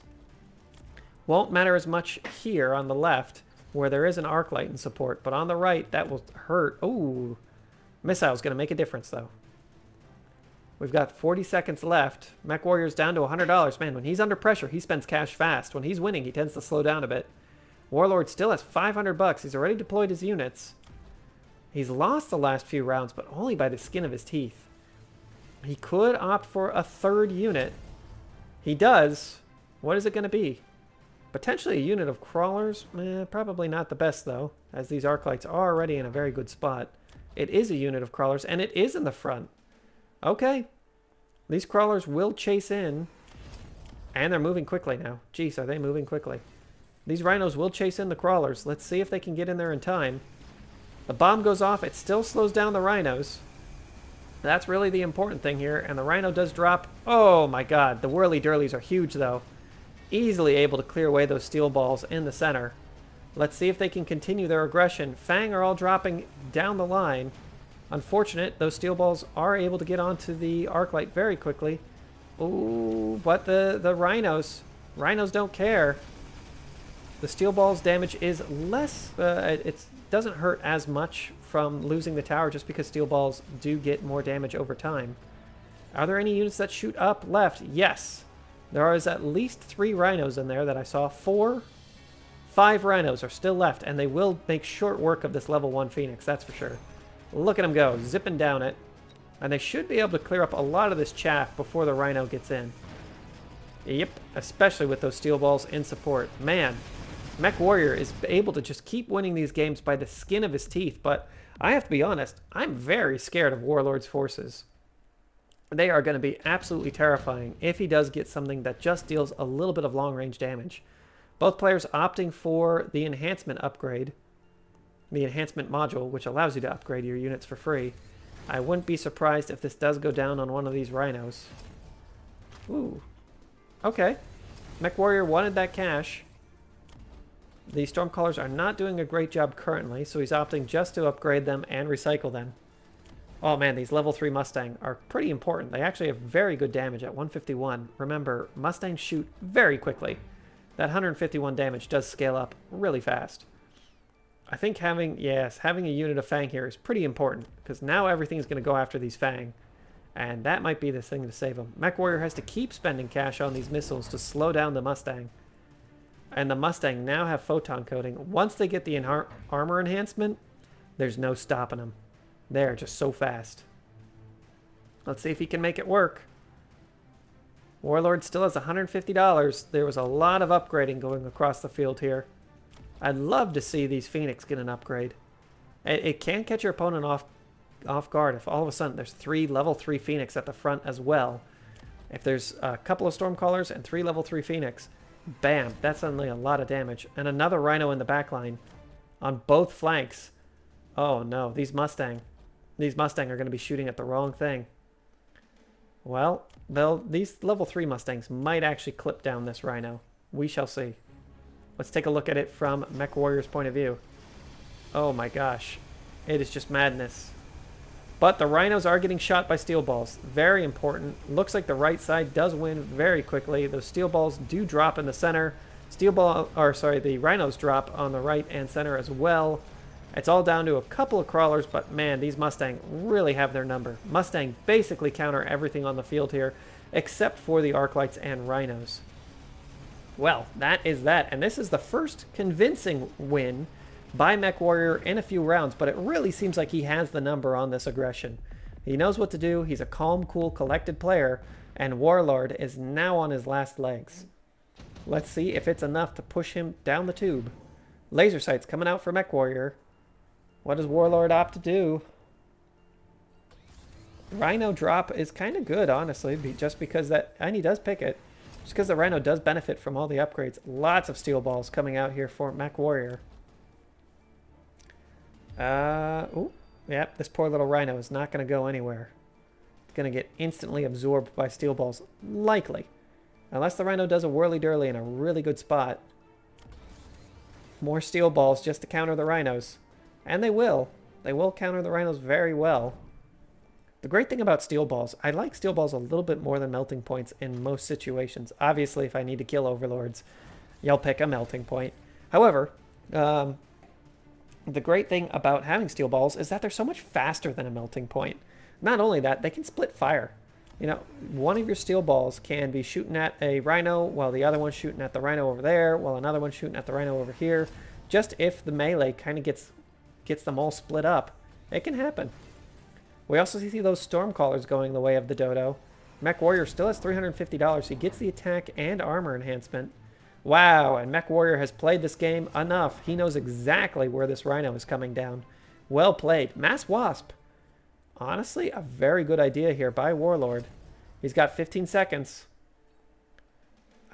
Won't matter as much here on the left, where there is an arc light in support, but on the right, that will hurt. Oh, missile's going to make a difference, though. We've got 40 seconds left. Mech Warrior's down to $100. Man, when he's under pressure, he spends cash fast. When he's winning, he tends to slow down a bit. Warlord still has $500. He's already deployed his units. He's lost the last few rounds, but only by the skin of his teeth. He could opt for a third unit. He does. What is it going to be? Potentially a unit of Crawlers. Probably not the best, though, as these arc lights are already in a very good spot. It is a unit of Crawlers, and it is in the front. Okay. These Crawlers will chase in, and they're moving quickly now. Jeez, are they moving quickly? These Rhinos will chase in the Crawlers. Let's see if they can get in there in time. The bomb goes off. It still slows down the Rhinos. That's really the important thing here, and the Rhino does drop. Oh my god, the whirly-durlies are huge though. Easily able to clear away those steel balls in the center. Let's see if they can continue their aggression. Fang are all dropping down the line. Unfortunate, those steel balls are able to get onto the arc light very quickly. Ooh, but the Rhinos don't care. The steel balls damage is less, it doesn't hurt as much from losing the tower just because steel balls do get more damage over time. Are there any units that shoot up left? Yes. There is at least 3 Rhinos in there that I saw. 5 Rhinos are still left, and they will make short work of this level 1 Phoenix, that's for sure. Look at them go, zipping down it. And they should be able to clear up a lot of this chaff before the Rhino gets in. Yep, especially with those steel balls in support. Man, Mech Warrior is able to just keep winning these games by the skin of his teeth, but I have to be honest, I'm very scared of Warlord's forces. They are going to be absolutely terrifying if he does get something that just deals a little bit of long-range damage. Both players opting for the enhancement upgrade, the enhancement module, which allows you to upgrade your units for free. I wouldn't be surprised if this does go down on one of these Rhinos. Ooh. Okay. Mech Warrior wanted that cash. The Stormcallers are not doing a great job currently, so he's opting just to upgrade them and recycle them. Oh man, these level 3 Mustang are pretty important. They actually have very good damage at 151. Remember, Mustangs shoot very quickly. That 151 damage does scale up really fast. I think having a unit of Fang here is pretty important, because now everything is going to go after these Fang. And that might be the thing to save them. Mech Warrior has to keep spending cash on these missiles to slow down the Mustang. And the Mustang now have photon coating. Once they get the armor enhancement, there's no stopping them. They're just so fast. Let's see if he can make it work. Warlord still has $150. There was a lot of upgrading going across the field here. I'd love to see these Phoenix get an upgrade. It can catch your opponent off guard if all of a sudden there's 3 level 3 Phoenix at the front as well. If there's a couple of Stormcallers and 3 level 3 Phoenix, bam, that's suddenly a lot of damage. And another Rhino in the back line on both flanks. Oh no, these Mustang are going to be shooting at the wrong thing. Well, these level 3 Mustangs might actually clip down this Rhino. We shall see. Let's take a look at it from Mech Warrior's point of view. Oh my gosh. It is just madness. But the Rhinos are getting shot by steel balls. Very important. Looks like the right side does win very quickly. Those steel balls do drop in the center. The Rhinos drop on the right and center as well. It's all down to a couple of crawlers, but man, these Mustang really have their number. Mustang basically counter everything on the field here, except for the arc lights and Rhinos. Well, that is that, and this is the first convincing win by Mech Warrior in a few rounds, but it really seems like he has the number on this aggression. He knows what to do, he's a calm, cool, collected player, and Warlord is now on his last legs. Let's see if it's enough to push him down the tube. Laser sights coming out for Mech Warrior. What does Warlord opt to do? Rhino drop is kind of good, honestly, just because and he does pick it. Just because the Rhino does benefit from all the upgrades. Lots of steel balls coming out here for Mech Warrior. Yep, this poor little Rhino is not going to go anywhere. It's going to get instantly absorbed by steel balls, likely. Unless the Rhino does a whirly-durly in a really good spot. More steel balls just to counter the Rhinos. And they will. They will counter the Rhinos very well. The great thing about steel balls, I like steel balls a little bit more than melting points in most situations. Obviously, if I need to kill overlords, you'll pick a melting point. However, the great thing about having steel balls is that they're so much faster than a melting point. Not only that, they can split fire. You know, one of your steel balls can be shooting at a Rhino while the other one's shooting at the Rhino over there, while another one's shooting at the Rhino over here. Just if the melee kind of gets them all split up, it can happen. We also see those Stormcallers going the way of the Dodo. Mech Warrior still has $350. He gets the attack and armor enhancement. Wow, and Mech Warrior has played this game enough. He knows exactly where this Rhino is coming down. Well played. Mass Wasp. Honestly, a very good idea here by Warlord. He's got 15 seconds.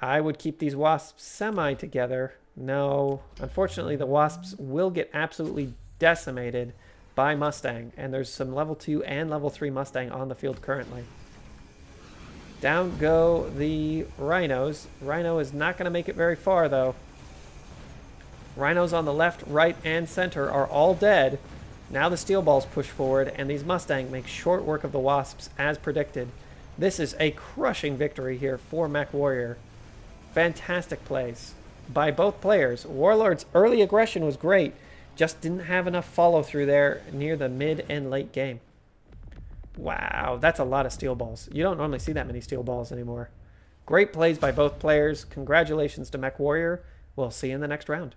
I would keep these Wasps semi-together. No, unfortunately, the Wasps will get absolutely decimated by Mustang. And there's some level 2 and level 3 Mustang on the field currently. Down go the Rhinos. Rhino is not going to make it very far, though. Rhinos on the left, right, and center are all dead. Now the Steel Balls push forward, and these Mustang make short work of the Wasps, as predicted. This is a crushing victory here for Mech Warrior. Fantastic plays by both players. Warlord's early aggression was great, just didn't have enough follow-through there near the mid and late game. Wow, that's a lot of Steel Balls. You don't normally see that many Steel Balls anymore. Great plays by both players. Congratulations to Mech Warrior. We'll see you in the next round.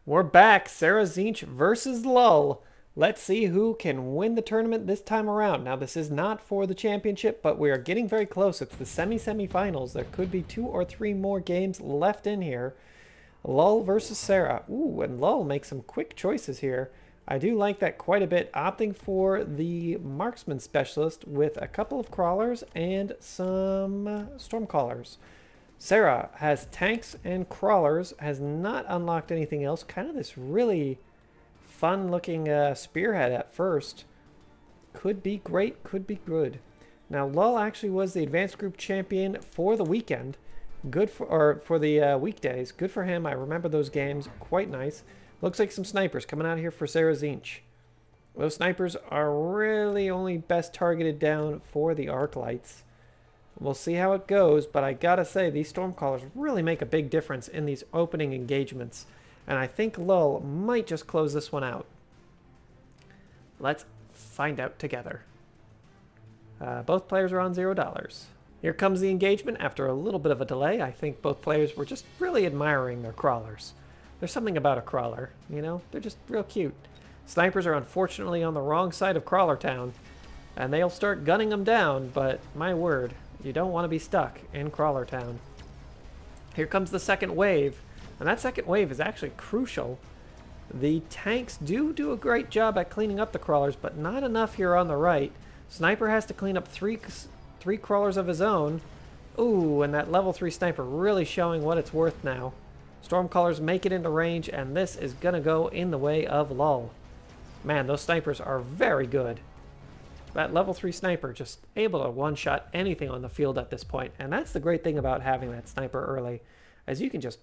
We're back. Saratzch versus Lull. Let's see who can win the tournament this time around. Now, this is not for the championship, but we are getting very close. It's the semi-semifinals. There could be 2 or 3 more games left in here. Lull versus Sarah. Ooh, and Lull makes some quick choices here. I do like that quite a bit, opting for the marksman specialist with a couple of crawlers and some stormcallers. Sarah has tanks and crawlers, has not unlocked anything else. Kind of this really fun looking spearhead at first. Could be great, could be good. Now Lull actually was the advanced group champion for the weekend. Good for the weekdays. Good for him. I remember those games. Quite nice. Looks like some snipers coming out here for Saratzch. Those snipers are really only best targeted down for the arc lights. We'll see how it goes, but I gotta say, these Stormcallers really make a big difference in these opening engagements. And I think Lull might just close this one out. Let's find out together. Both players are on $0. Here comes the engagement after a little bit of a delay. I think both players were just really admiring their crawlers. There's something about a crawler, you know? They're just real cute. Snipers are unfortunately on the wrong side of Crawler Town, and they'll start gunning them down, but my word, you don't want to be stuck in Crawler Town. Here comes the second wave, and that second wave is actually crucial. The tanks do a great job at cleaning up the crawlers, but not enough here on the right. Sniper has to clean up three crawlers of his own. Ooh, and that level 3 sniper really showing what it's worth now. Stormcallers make it into range, and this is going to go in the way of Lull. Man, those snipers are very good. That level 3 sniper just able to one-shot anything on the field at this point. And that's the great thing about having that sniper early, as you can just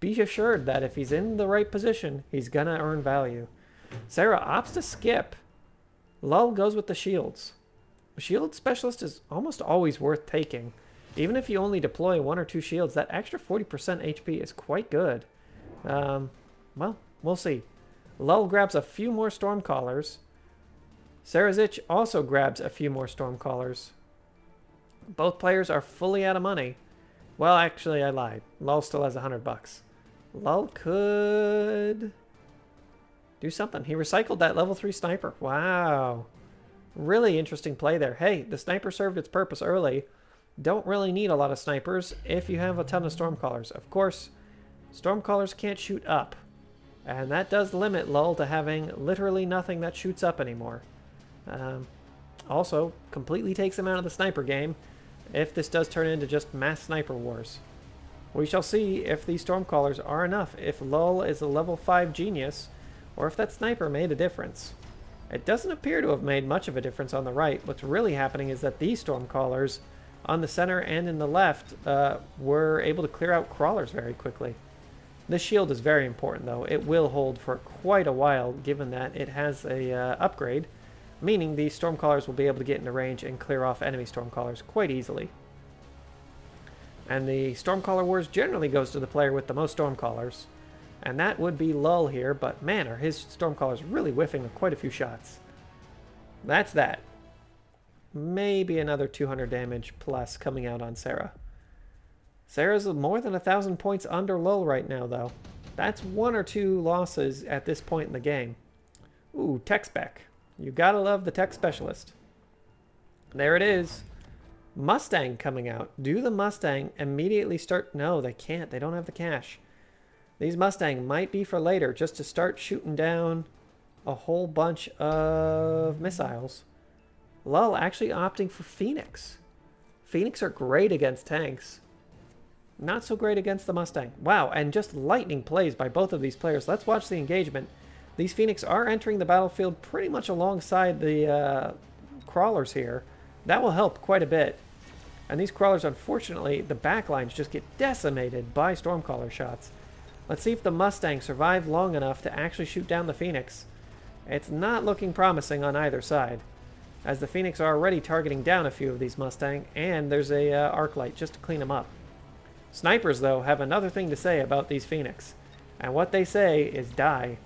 be assured that if he's in the right position, he's going to earn value. Sarah opts to skip. Lull goes with the shields. A shield specialist is almost always worth taking. Even if you only deploy 1 or 2 shields, that extra 40% HP is quite good. Well, we'll see. Lull grabs a few more Stormcallers. Saratzch also grabs a few more Stormcallers. Both players are fully out of money. Well, actually, I lied. Lull still has $100. Lull could do something. He recycled that level 3 sniper. Wow. Really interesting play there. Hey, the sniper served its purpose early. Don't really need a lot of snipers if you have a ton of Stormcallers. Of course, Stormcallers can't shoot up. And that does limit Lull to having literally nothing that shoots up anymore. Also, completely takes him out of the sniper game if this does turn into just mass sniper wars. We shall see if these Stormcallers are enough, if Lull is a level 5 genius, or if that sniper made a difference. It doesn't appear to have made much of a difference on the right. What's really happening is that these Stormcallers on the center and in the left were able to clear out crawlers very quickly. This shield is very important, though. It will hold for quite a while, given that it has a upgrade, meaning these Stormcallers will be able to get into range and clear off enemy Stormcallers quite easily. And the Stormcaller Wars generally goes to the player with the most Stormcallers, and that would be Lull here, but man, are his Stormcallers really whiffing with quite a few shots. That's that. Maybe another 200 damage plus coming out on Sarah. Sarah's more than 1,000 points under Lull right now, though. That's 1 or 2 losses at this point in the game. Ooh, tech spec. You gotta love the tech specialist. There it is. Mustang coming out. Do the Mustang immediately start? No, they can't. They don't have the cash. These Mustang might be for later, just to start shooting down a whole bunch of missiles. Lull actually opting for Phoenix. Phoenix are great against tanks. Not so great against the Mustang. Wow, and just lightning plays by both of these players. Let's watch the engagement. These Phoenix are entering the battlefield pretty much alongside the crawlers here. That will help quite a bit. And these crawlers, unfortunately, the backlines just get decimated by Stormcaller shots. Let's see if the Mustang survive long enough to actually shoot down the Phoenix. It's not looking promising on either side, as the Phoenix are already targeting down a few of these Mustang, and there's a arc light just to clean them up. Snipers, though, have another thing to say about these Phoenix, and what they say is die.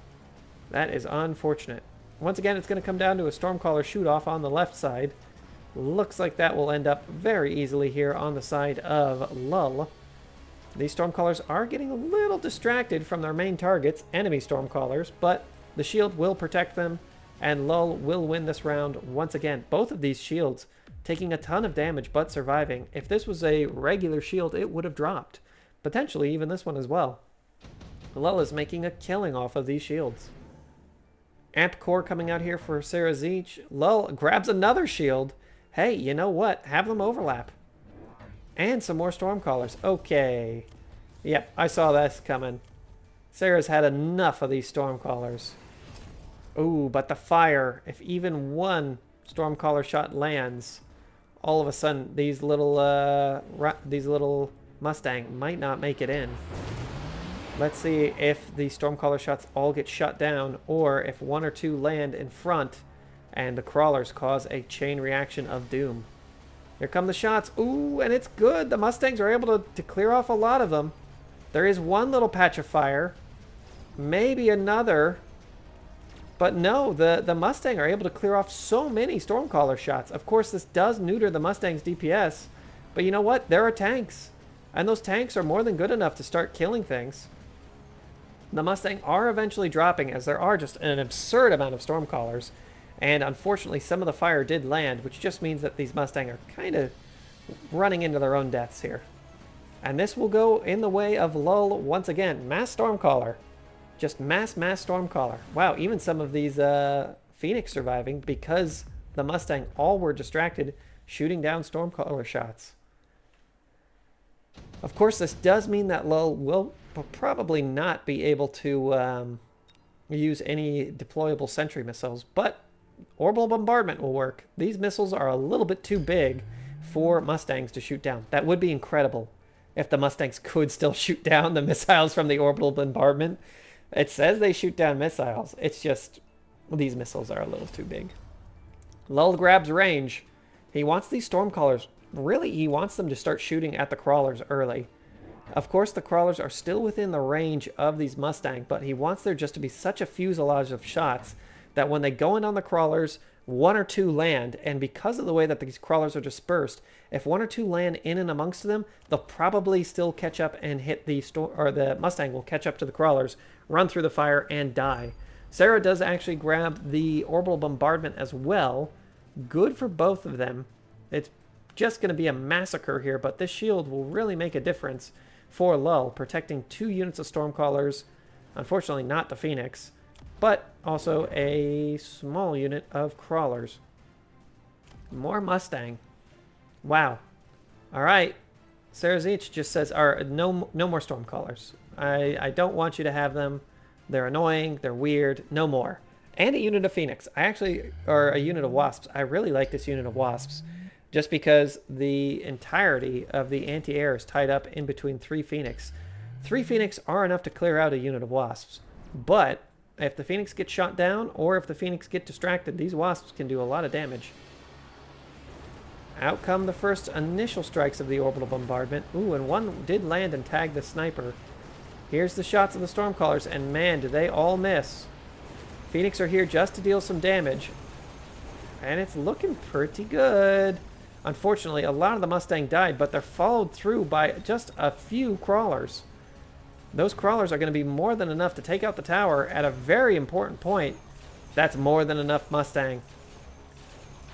That is unfortunate. Once again, it's going to come down to a Stormcaller shoot-off on the left side. Looks like that will end up very easily here on the side of Lull. These Stormcallers are getting a little distracted from their main targets, enemy Stormcallers, but the shield will protect them, and Lull will win this round once again. Both of these shields taking a ton of damage but surviving. If this was a regular shield, it would have dropped. Potentially even this one as well. Lull is making a killing off of these shields. Amp Core coming out here for Saratzch. Lull grabs another shield. Hey, you know what? Have them overlap. And some more Stormcallers. Okay. Yep, I saw this coming. Sarah's had enough of these Stormcallers. Ooh, but the fire. If even one Stormcaller shot lands, all of a sudden these little Mustang might not make it in. Let's see if the Stormcaller shots all get shut down, or if one or two land in front and the crawlers cause a chain reaction of doom. Here come the shots. Ooh, and it's good. The Mustangs are able to clear off a lot of them. There is one little patch of fire. Maybe another. But no, the Mustang are able to clear off so many Stormcaller shots. Of course, this does neuter the Mustang's DPS. But you know what? There are tanks. And those tanks are more than good enough to start killing things. The Mustang are eventually dropping, as there are just an absurd amount of Stormcallers. And unfortunately, some of the fire did land, which just means that these Mustang are kind of running into their own deaths here. And this will go in the way of Lull once again. Mass Stormcaller. Just mass Stormcaller. Wow, even some of these Phoenix surviving because the Mustang all were distracted shooting down Stormcaller shots. Of course, this does mean that Lull will probably not be able to use any deployable sentry missiles, but orbital bombardment will work. These missiles are a little bit too big for Mustangs to shoot down. That would be incredible if the Mustangs could still shoot down the missiles from the orbital bombardment. It says they shoot down missiles. It's just these missiles are a little too big. Lull grabs range. He wants these Stormcallers. Really, he wants them to start shooting at the crawlers early. Of course, the crawlers are still within the range of these Mustang, but he wants there just to be such a fuselage of shots that when they go in on the crawlers, one or two land, and because of the way that these crawlers are dispersed, if one or two land in and amongst them, they'll probably still catch up and hit the Mustang will catch up to the crawlers, run through the fire, and die. Sarah does actually grab the orbital bombardment as well. Good for both of them. It's just going to be a massacre here, but this shield will really make a difference for Lull, protecting 2 units of Stormcallers. Unfortunately, not the Phoenix, but also a small unit of crawlers. More Mustang. Wow. All right. Saratzch just says, no more Stormcallers. I don't want you to have them. They're annoying. They're weird. No more. And a unit of Phoenix. Or a unit of Wasps. I really like this unit of Wasps, just because the entirety of the anti-air is tied up in between 3 Phoenix. 3 Phoenix are enough to clear out a unit of Wasps, but if the Phoenix gets shot down, or if the Phoenix get distracted, these Wasps can do a lot of damage. Out come the first initial strikes of the orbital bombardment. Ooh, and one did land and tag the sniper. Here's the shots of the Stormcallers, and man, do they all miss. Phoenix are here just to deal some damage, and it's looking pretty good. Unfortunately, a lot of the Mustang died, but they're followed through by just a few crawlers. Those crawlers are going to be more than enough to take out the tower at a very important point. That's more than enough Mustang.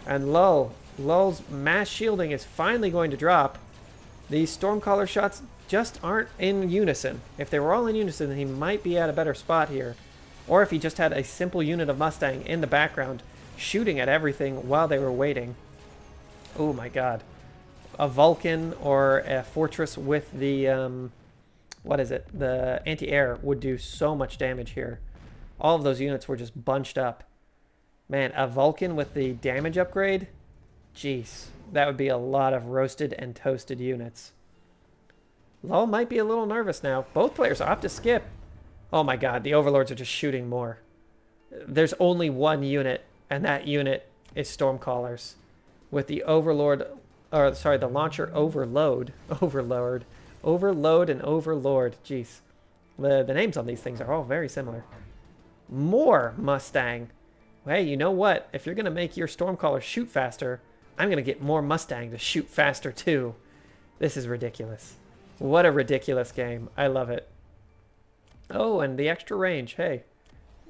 And Lull's mass shielding is finally going to drop. These Stormcaller shots just aren't in unison. If they were all in unison, then he might be at a better spot here. Or if he just had a simple unit of Mustang in the background shooting at everything while they were waiting. Oh my god. A Vulcan or a Fortress with the, what is it? The anti-air would do so much damage here. All of those units were just bunched up. Man, a Vulcan with the damage upgrade? Jeez, that would be a lot of roasted and toasted units. Lol might be a little nervous now. Both players opt to skip. Oh my god, the Overlords are just shooting more. There's only one unit, and that unit is Stormcallers. With the Overlord, or sorry, the launcher Overload. Overload and Overlord. Jeez. The names on these things are all very similar. More Mustang. Hey, you know what? If you're going to make your Stormcaller shoot faster, I'm going to get more Mustang to shoot faster too. This is ridiculous. What a ridiculous game. I love it. Oh, and the extra range. Hey,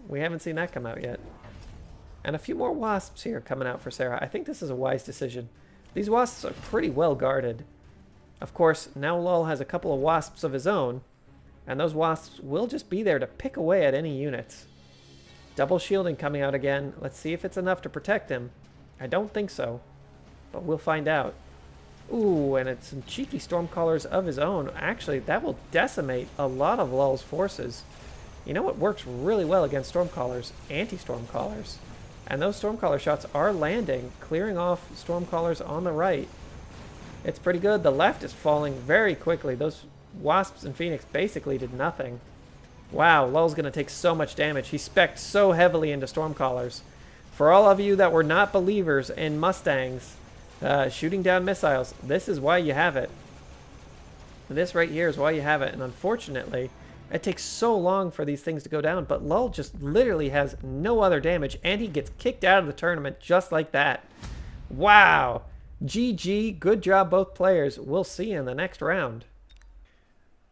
we haven't seen that come out yet. And a few more Wasps here coming out for Sarah. I think this is a wise decision. These Wasps are pretty well guarded. Of course, now Lol has a couple of Wasps of his own, and those Wasps will just be there to pick away at any units. Double shielding coming out again. Let's see if it's enough to protect him. I don't think so, but we'll find out. Ooh, and it's some cheeky Stormcallers of his own. Actually, that will decimate a lot of Lol's forces. You know what works really well against Stormcallers? Anti-Stormcallers. And those Stormcaller shots are landing, clearing off Stormcallers on the right. It's pretty good. The left is falling very quickly. Those Wasps and Phoenix basically did nothing. Wow, Lol's going to take so much damage. He spec'd so heavily into Stormcallers. For all of you that were not believers in Mustangs shooting down missiles, this is why you have it. This right here is why you have it. And unfortunately, it takes so long for these things to go down, but Lol just literally has no other damage, and he gets kicked out of the tournament just like that. Wow. GG. Good job, both players. We'll see you in the next round.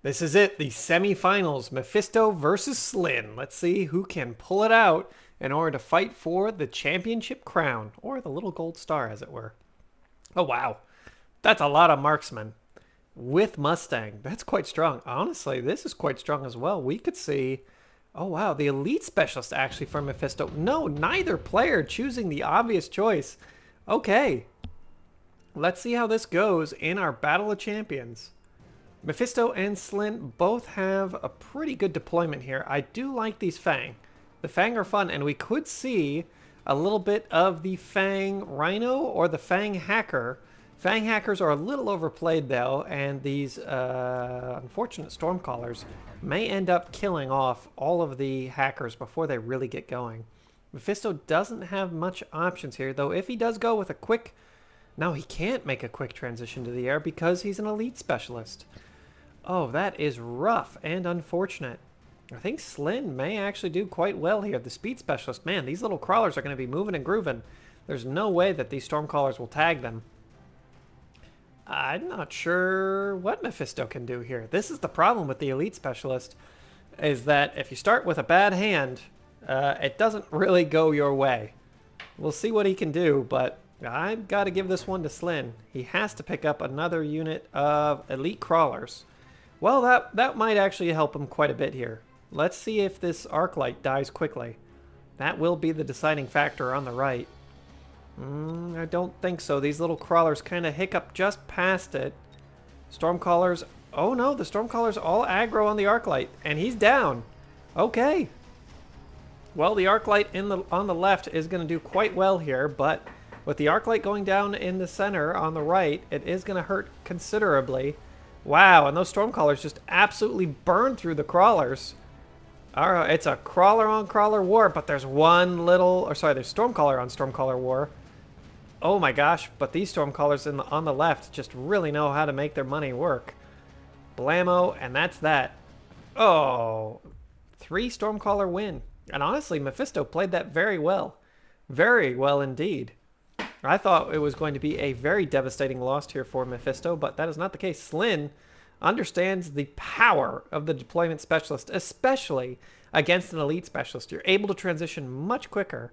This is it, the semifinals, Memfisto versus Slin. Let's see who can pull it out in order to fight for the championship crown, or the little gold star, as it were. Oh, wow. That's a lot of marksmen with Mustang. That's quite strong. Honestly, this is quite strong as well. We could see, oh, wow, the elite specialist actually for Memfisto. No, neither player choosing the obvious choice. Okay. Let's see how this goes in our Battle of Champions. Memfisto and Slin both have a pretty good deployment here. I do like these Fang. The Fang are fun, and we could see a little bit of the Fang Rhino or the Fang Hacker. Fang Hackers are a little overplayed, though, and these unfortunate Stormcallers may end up killing off all of the Hackers before they really get going. Memfisto doesn't have much options here, though if he does go with a quick... No, he can't make a quick transition to the air because he's an elite specialist. Oh, that is rough and unfortunate. I think Slin may actually do quite well here. The speed specialist, man, these little crawlers are going to be moving and grooving. There's no way that these Stormcallers will tag them. I'm not sure what Memfisto can do here. This is the problem with the elite specialist, is that if you start with a bad hand, it doesn't really go your way. We'll see what he can do, but I've got to give this one to Slin. He has to pick up another unit of elite crawlers. Well, that might actually help him quite a bit here. Let's see if this arc light dies quickly. That will be the deciding factor on the right. I don't think so. These little crawlers kind of hiccup just past it. Stormcallers. Oh no, the Stormcallers all aggro on the arc light, and he's down. Okay. Well, the arc light on the left is going to do quite well here, but with the arc light going down in the center on the right, it is going to hurt considerably. Wow, and those Stormcallers just absolutely burn through the crawlers. Alright, it's a crawler on crawler war, but there's one little, or sorry, there's Stormcaller on Stormcaller war. Oh my gosh, but these Stormcallers on the left just really know how to make their money work. Blammo, and that's that. Oh, 3 Stormcaller win. And honestly, Memfisto played that very well. Very well indeed. I thought it was going to be a very devastating loss here for Memfisto, but that is not the case. Slin understands the power of the deployment specialist, especially against an elite specialist. You're able to transition much quicker,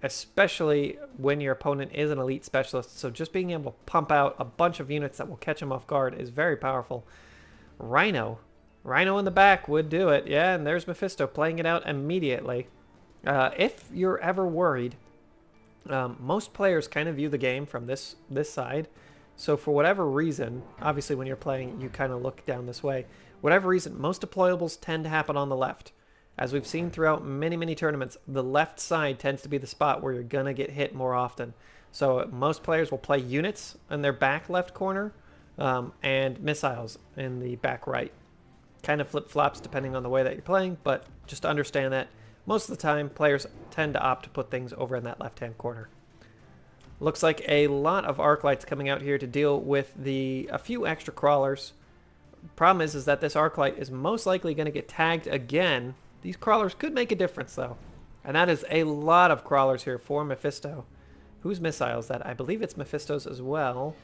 especially when your opponent is an elite specialist. So just being able to pump out a bunch of units that will catch him off guard is very powerful. Rhino in the back would do it. Yeah, and there's Memfisto playing it out immediately. If you're ever worried, most players kind of view the game from this side. So for whatever reason, obviously when you're playing, you kind of look down this way. Whatever reason, most deployables tend to happen on the left. As we've seen throughout many, many tournaments, the left side tends to be the spot where you're going to get hit more often. So most players will play units in their back left corner and missiles in the back right. Kind of flip-flops depending on the way that you're playing, but just to understand that most of the time players tend to opt to put things over in that left-hand corner. Looks like a lot of arc lights coming out here to deal with a few extra crawlers. Problem is that this arc light is most likely going to get tagged again. These crawlers could make a difference, though. And that is a lot of crawlers here for Memfisto. Whose missile is that? I believe it's Mephisto's as well.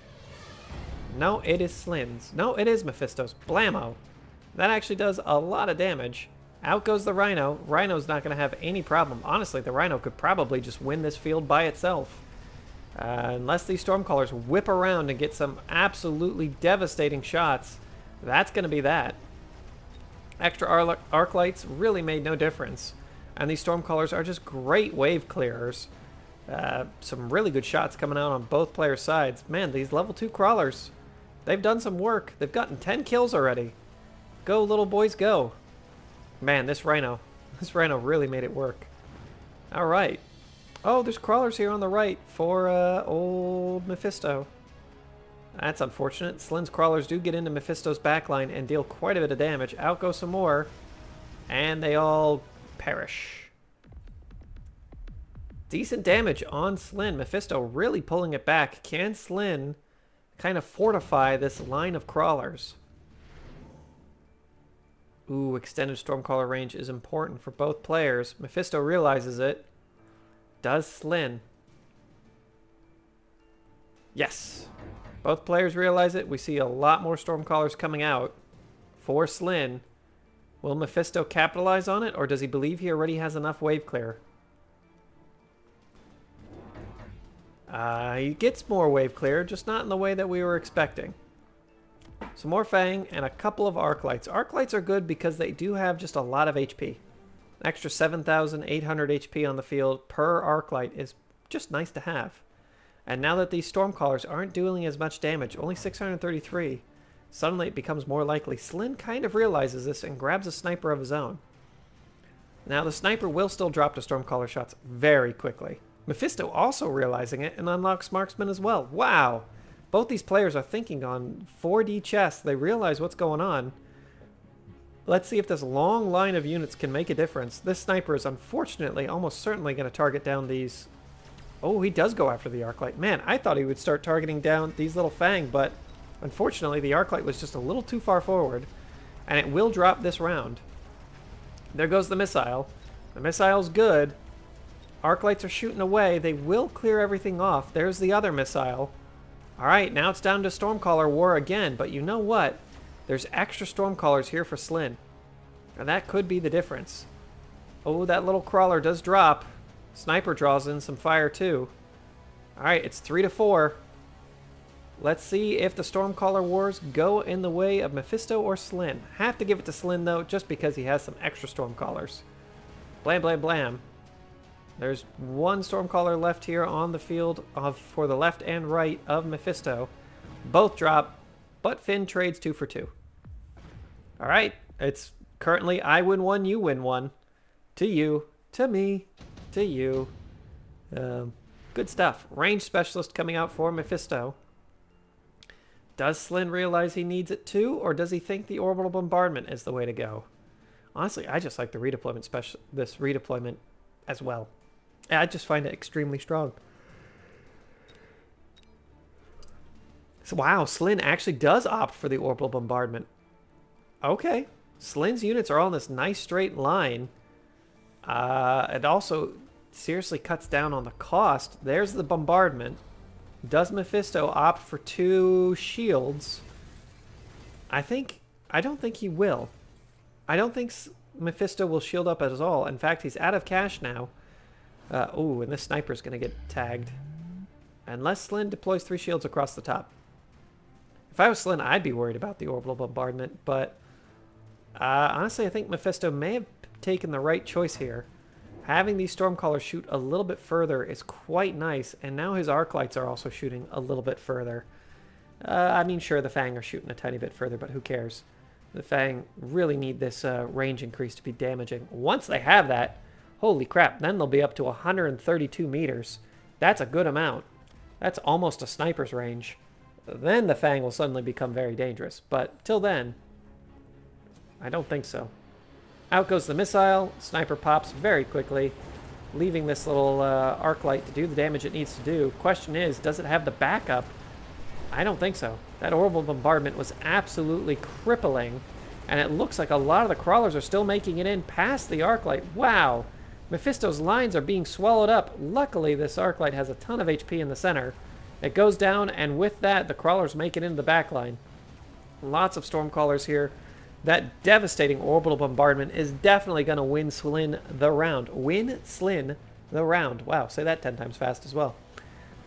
No, it is Slin's. No, it is Mephisto's. Blammo. That actually does a lot of damage. Out goes the Rhino. Rhino's not going to have any problem. Honestly, the Rhino could probably just win this field by itself. Unless these Stormcallers whip around and get some absolutely devastating shots, that's going to be that. Extra arc lights really made no difference. And these Stormcallers are just great wave clearers. Some really good shots coming out on both players' sides. Man, these level 2 crawlers, they've done some work. They've gotten 10 kills already. Go, little boys, go. Man, this Rhino really made it work. All right. Oh, there's crawlers here on the right for old Memfisto. That's unfortunate. Slin's crawlers do get into Mephisto's backline and deal quite a bit of damage. Out go some more. And they all perish. Decent damage on Slin. Memfisto really pulling it back. Can Slin kind of fortify this line of crawlers? Ooh, extended Stormcaller range is important for both players. Memfisto realizes it. Does Slin? Yes. Both players realize it. We see a lot more Stormcallers coming out for Slin. Will Memfisto capitalize on it, or does he believe he already has enough wave clear? He gets more wave clear, just not in the way that we were expecting. Some more Fang and a couple of Arc Lights. Arc Lights are good because they do have just a lot of HP. An extra 7,800 HP on the field per Arc Light is just nice to have. And now that these Stormcallers aren't dealing as much damage, only 633, suddenly it becomes more likely. Slin kind of realizes this and grabs a sniper of his own. Now the sniper will still drop to Stormcaller shots very quickly. Memfisto also realizing it and unlocks marksman as well. Wow! Both these players are thinking on 4D chess. They realize what's going on. Let's see if this long line of units can make a difference. This sniper is unfortunately almost certainly going to target down these... Oh, he does go after the Arclight. Man, I thought he would start targeting down these little Fang, but unfortunately the Arclight was just a little too far forward, and it will drop this round. There goes the missile. The missile's good. Arclights are shooting away. They will clear everything off. There's the other missile. Alright, now it's down to Stormcaller war again, but you know what? There's extra Stormcallers here for Slin, and that could be the difference. Oh, that little crawler does drop. Sniper draws in some fire too. Alright, it's 3-4. Let's see if the Stormcaller wars go in the way of Memfisto or Slin. Have to give it to Slin though, just because he has some extra Stormcallers. Blam, blam, blam. There's one Stormcaller left here on the field for the left and right of Memfisto. Both drop, but Finn trades 2 for 2. Alright, it's currently I win 1, you win 1. To you, to me, to you. Good stuff. Range specialist coming out for Memfisto. Does Slin realize he needs it too, or does he think the orbital bombardment is the way to go? Honestly, I just like the redeployment this redeployment as well. I just find it extremely strong. So wow, Slin actually does opt for the orbital bombardment. Okay, Slin's units are on this nice straight line. It also seriously cuts down on the cost. There's the bombardment. Does Memfisto opt for 2 shields? I don't think he will. I don't think Memfisto will shield up at all. In fact, he's out of cash now. Ooh, and this sniper's going to get tagged. Unless Slin deploys 3 shields across the top. If I was Slin, I'd be worried about the orbital bombardment, but honestly, I think Memfisto may have taken the right choice here. Having these Stormcallers shoot a little bit further is quite nice, and now his arc lights are also shooting a little bit further. I mean, sure, the Fang are shooting a tiny bit further, but who cares? The Fang really need this range increase to be damaging. Once they have that, holy crap, then they'll be up to 132 meters. That's a good amount. That's almost a sniper's range. Then the Fang will suddenly become very dangerous. But till then, I don't think so. Out goes the missile. Sniper pops very quickly, leaving this little arc light to do the damage it needs to do. Question is, does it have the backup? I don't think so. That orbital bombardment was absolutely crippling, and it looks like a lot of the crawlers are still making it in past the arc light. Wow! Mephisto's lines are being swallowed up. Luckily, this arc light has a ton of HP in the center. It goes down, and with that, the crawlers make it into the back line. Lots of Stormcallers here. That devastating orbital bombardment is definitely going to win Slin the round. Win Slin the round. Wow, say that 10 times fast as well.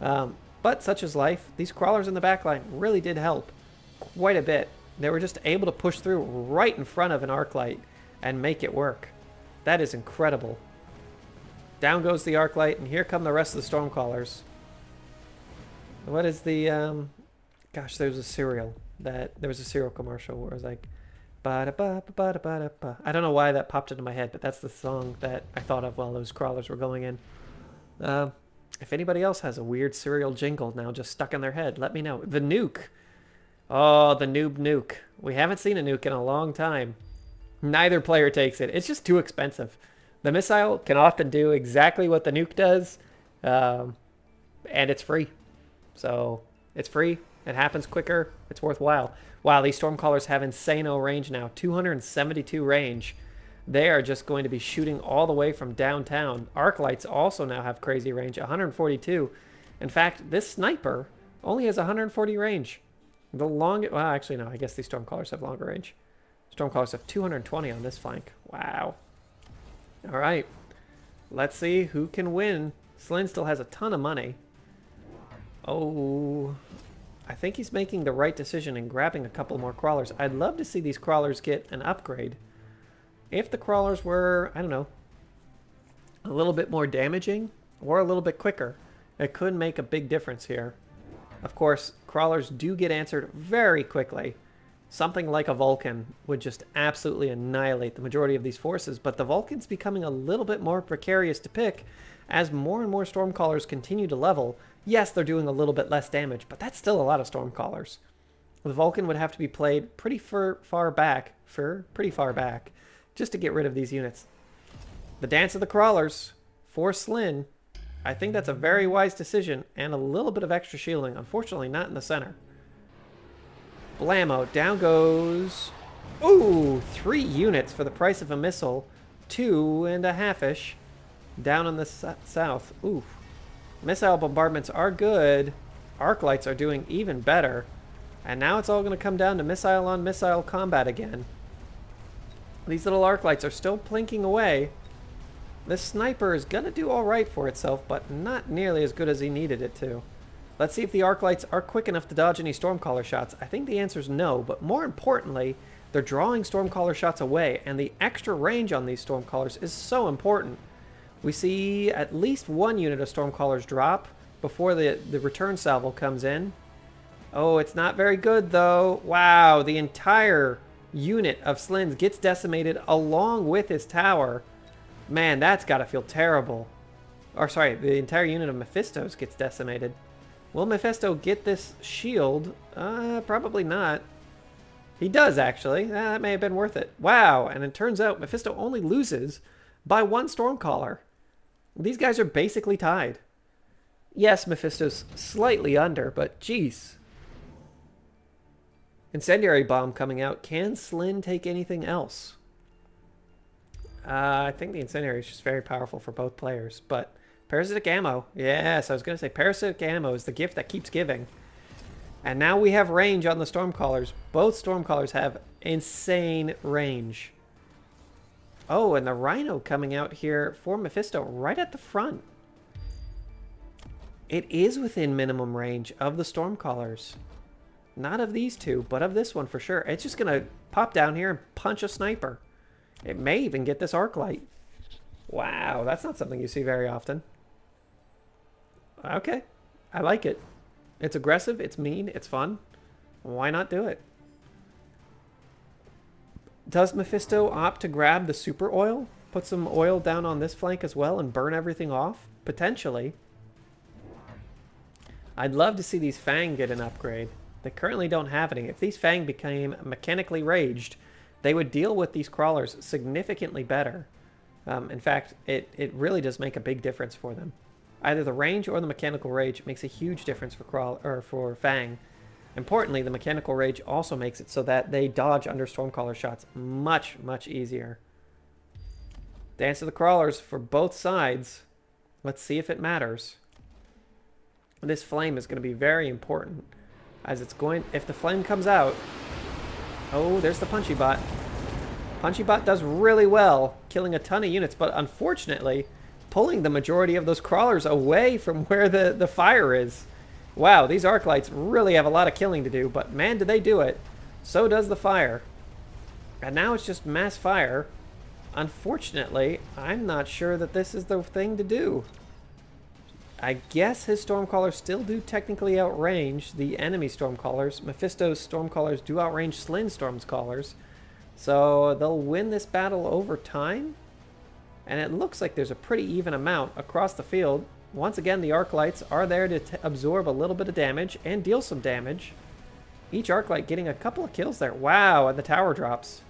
But such is life. These crawlers in the backline really did help quite a bit. They were just able to push through right in front of an arc light and make it work. That is incredible. Down goes the arc light, and here come the rest of the Stormcallers. What is the... Gosh, there was a cereal commercial where it was like... Ba-da-ba-ba-ba-da-ba-da-ba. I don't know why that popped into my head, but that's the song that I thought of while those crawlers were going in. If anybody else has a weird cereal jingle now just stuck in their head, let me know. The nuke. Oh, the noob nuke. We haven't seen a nuke in a long time. Neither player takes it. It's just too expensive. The missile can often do exactly what the nuke does, and it's free. So it's free. It happens quicker. It's worthwhile. Wow, these Stormcallers have insane-o range now. 272 range. They are just going to be shooting all the way from downtown. Arc lights also now have crazy range, 142. In fact, this sniper only has 140 range. The longest... Well, actually, no. I guess these Stormcallers have longer range. Stormcallers have 220 on this flank. Wow. All right. Let's see who can win. Slin still has a ton of money. Oh... I think he's making the right decision in grabbing a couple more crawlers. I'd love to see these crawlers get an upgrade. If the crawlers were, I don't know, a little bit more damaging or a little bit quicker, it could make a big difference here. Of course, crawlers do get answered very quickly. Something like a Vulcan would just absolutely annihilate the majority of these forces, but the Vulcan's becoming a little bit more precarious to pick as more and more Stormcallers continue to level. Yes, they're doing a little bit less damage, but that's still a lot of Stormcallers. The Vulcan would have to be played pretty far back, just to get rid of these units. The Dance of the Crawlers for Slin. I think that's a very wise decision, and a little bit of extra shielding. Unfortunately, not in the center. Blammo, down goes... Ooh, 3 units for the price of a missile. 2.5-ish. Down on the south. Ooh. Missile bombardments are good. Arc lights are doing even better. And now it's all going to come down to missile-on-missile combat again. These little arc lights are still plinking away. This sniper is going to do all right for itself, but not nearly as good as he needed it to. Let's see if the arc lights are quick enough to dodge any Stormcaller shots. I think the answer is no, but more importantly, they're drawing Stormcaller shots away, and the extra range on these Stormcallers is so important. We see at least 1 unit of Stormcallers drop before the return salvo comes in. Oh, it's not very good, though. Wow, the entire unit of Slins gets decimated along with his tower. Man, that's got to feel terrible. Or, sorry, the entire unit of Mephistos gets decimated. Will Mephisto get this shield? Probably not. He does, actually. That may have been worth it. Wow, and it turns out Mephisto only loses by 1 Stormcaller. These guys are basically tied. Yes, Mephisto's slightly under, but geez. Incendiary bomb coming out. Can Slin take anything else? I think the incendiary is just very powerful for both players, but parasitic ammo. Yes, I was going to say parasitic ammo is the gift that keeps giving. And now we have range on the Stormcallers. Both Stormcallers have insane range. Oh, and the Rhino coming out here for Mephisto right at the front. It is within minimum range of the Stormcallers. Not of these two, but of this one for sure. It's just going to pop down here and punch a sniper. It may even get this arc light. Wow, that's not something you see very often. Okay, I like it. It's aggressive, it's mean, it's fun. Why not do it? Does Mephisto opt to grab the super oil? Put some oil down on this flank as well and burn everything off? Potentially. I'd love to see these Fang get an upgrade. They currently don't have any. If these Fang became mechanically raged, they would deal with these crawlers significantly better. In fact, it really does make a big difference for them. Either the range or the mechanical rage makes a huge difference for Fang. Importantly, the mechanical rage also makes it so that they dodge under Stormcaller shots much, much easier. Dance of the Crawlers for both sides. Let's see if it matters. This flame is going to be very important, as it's going... If the flame comes out... Oh, there's the Punchy Bot. Punchy Bot does really well, killing a ton of units, but unfortunately, pulling the majority of those crawlers away from where the fire is. Wow, these arc lights really have a lot of killing to do, but man, do they do it. So does the fire. And now it's just mass fire. Unfortunately, I'm not sure that this is the thing to do. I guess his Stormcallers still do technically outrange the enemy Stormcallers. Mephisto's Stormcallers do outrange Slin's Stormcallers. So they'll win this battle over time. And it looks like there's a pretty even amount across the field. Once again, the arc lights are there to absorb a little bit of damage and deal some damage. Each arc light getting a couple of kills there. Wow, and the tower drops.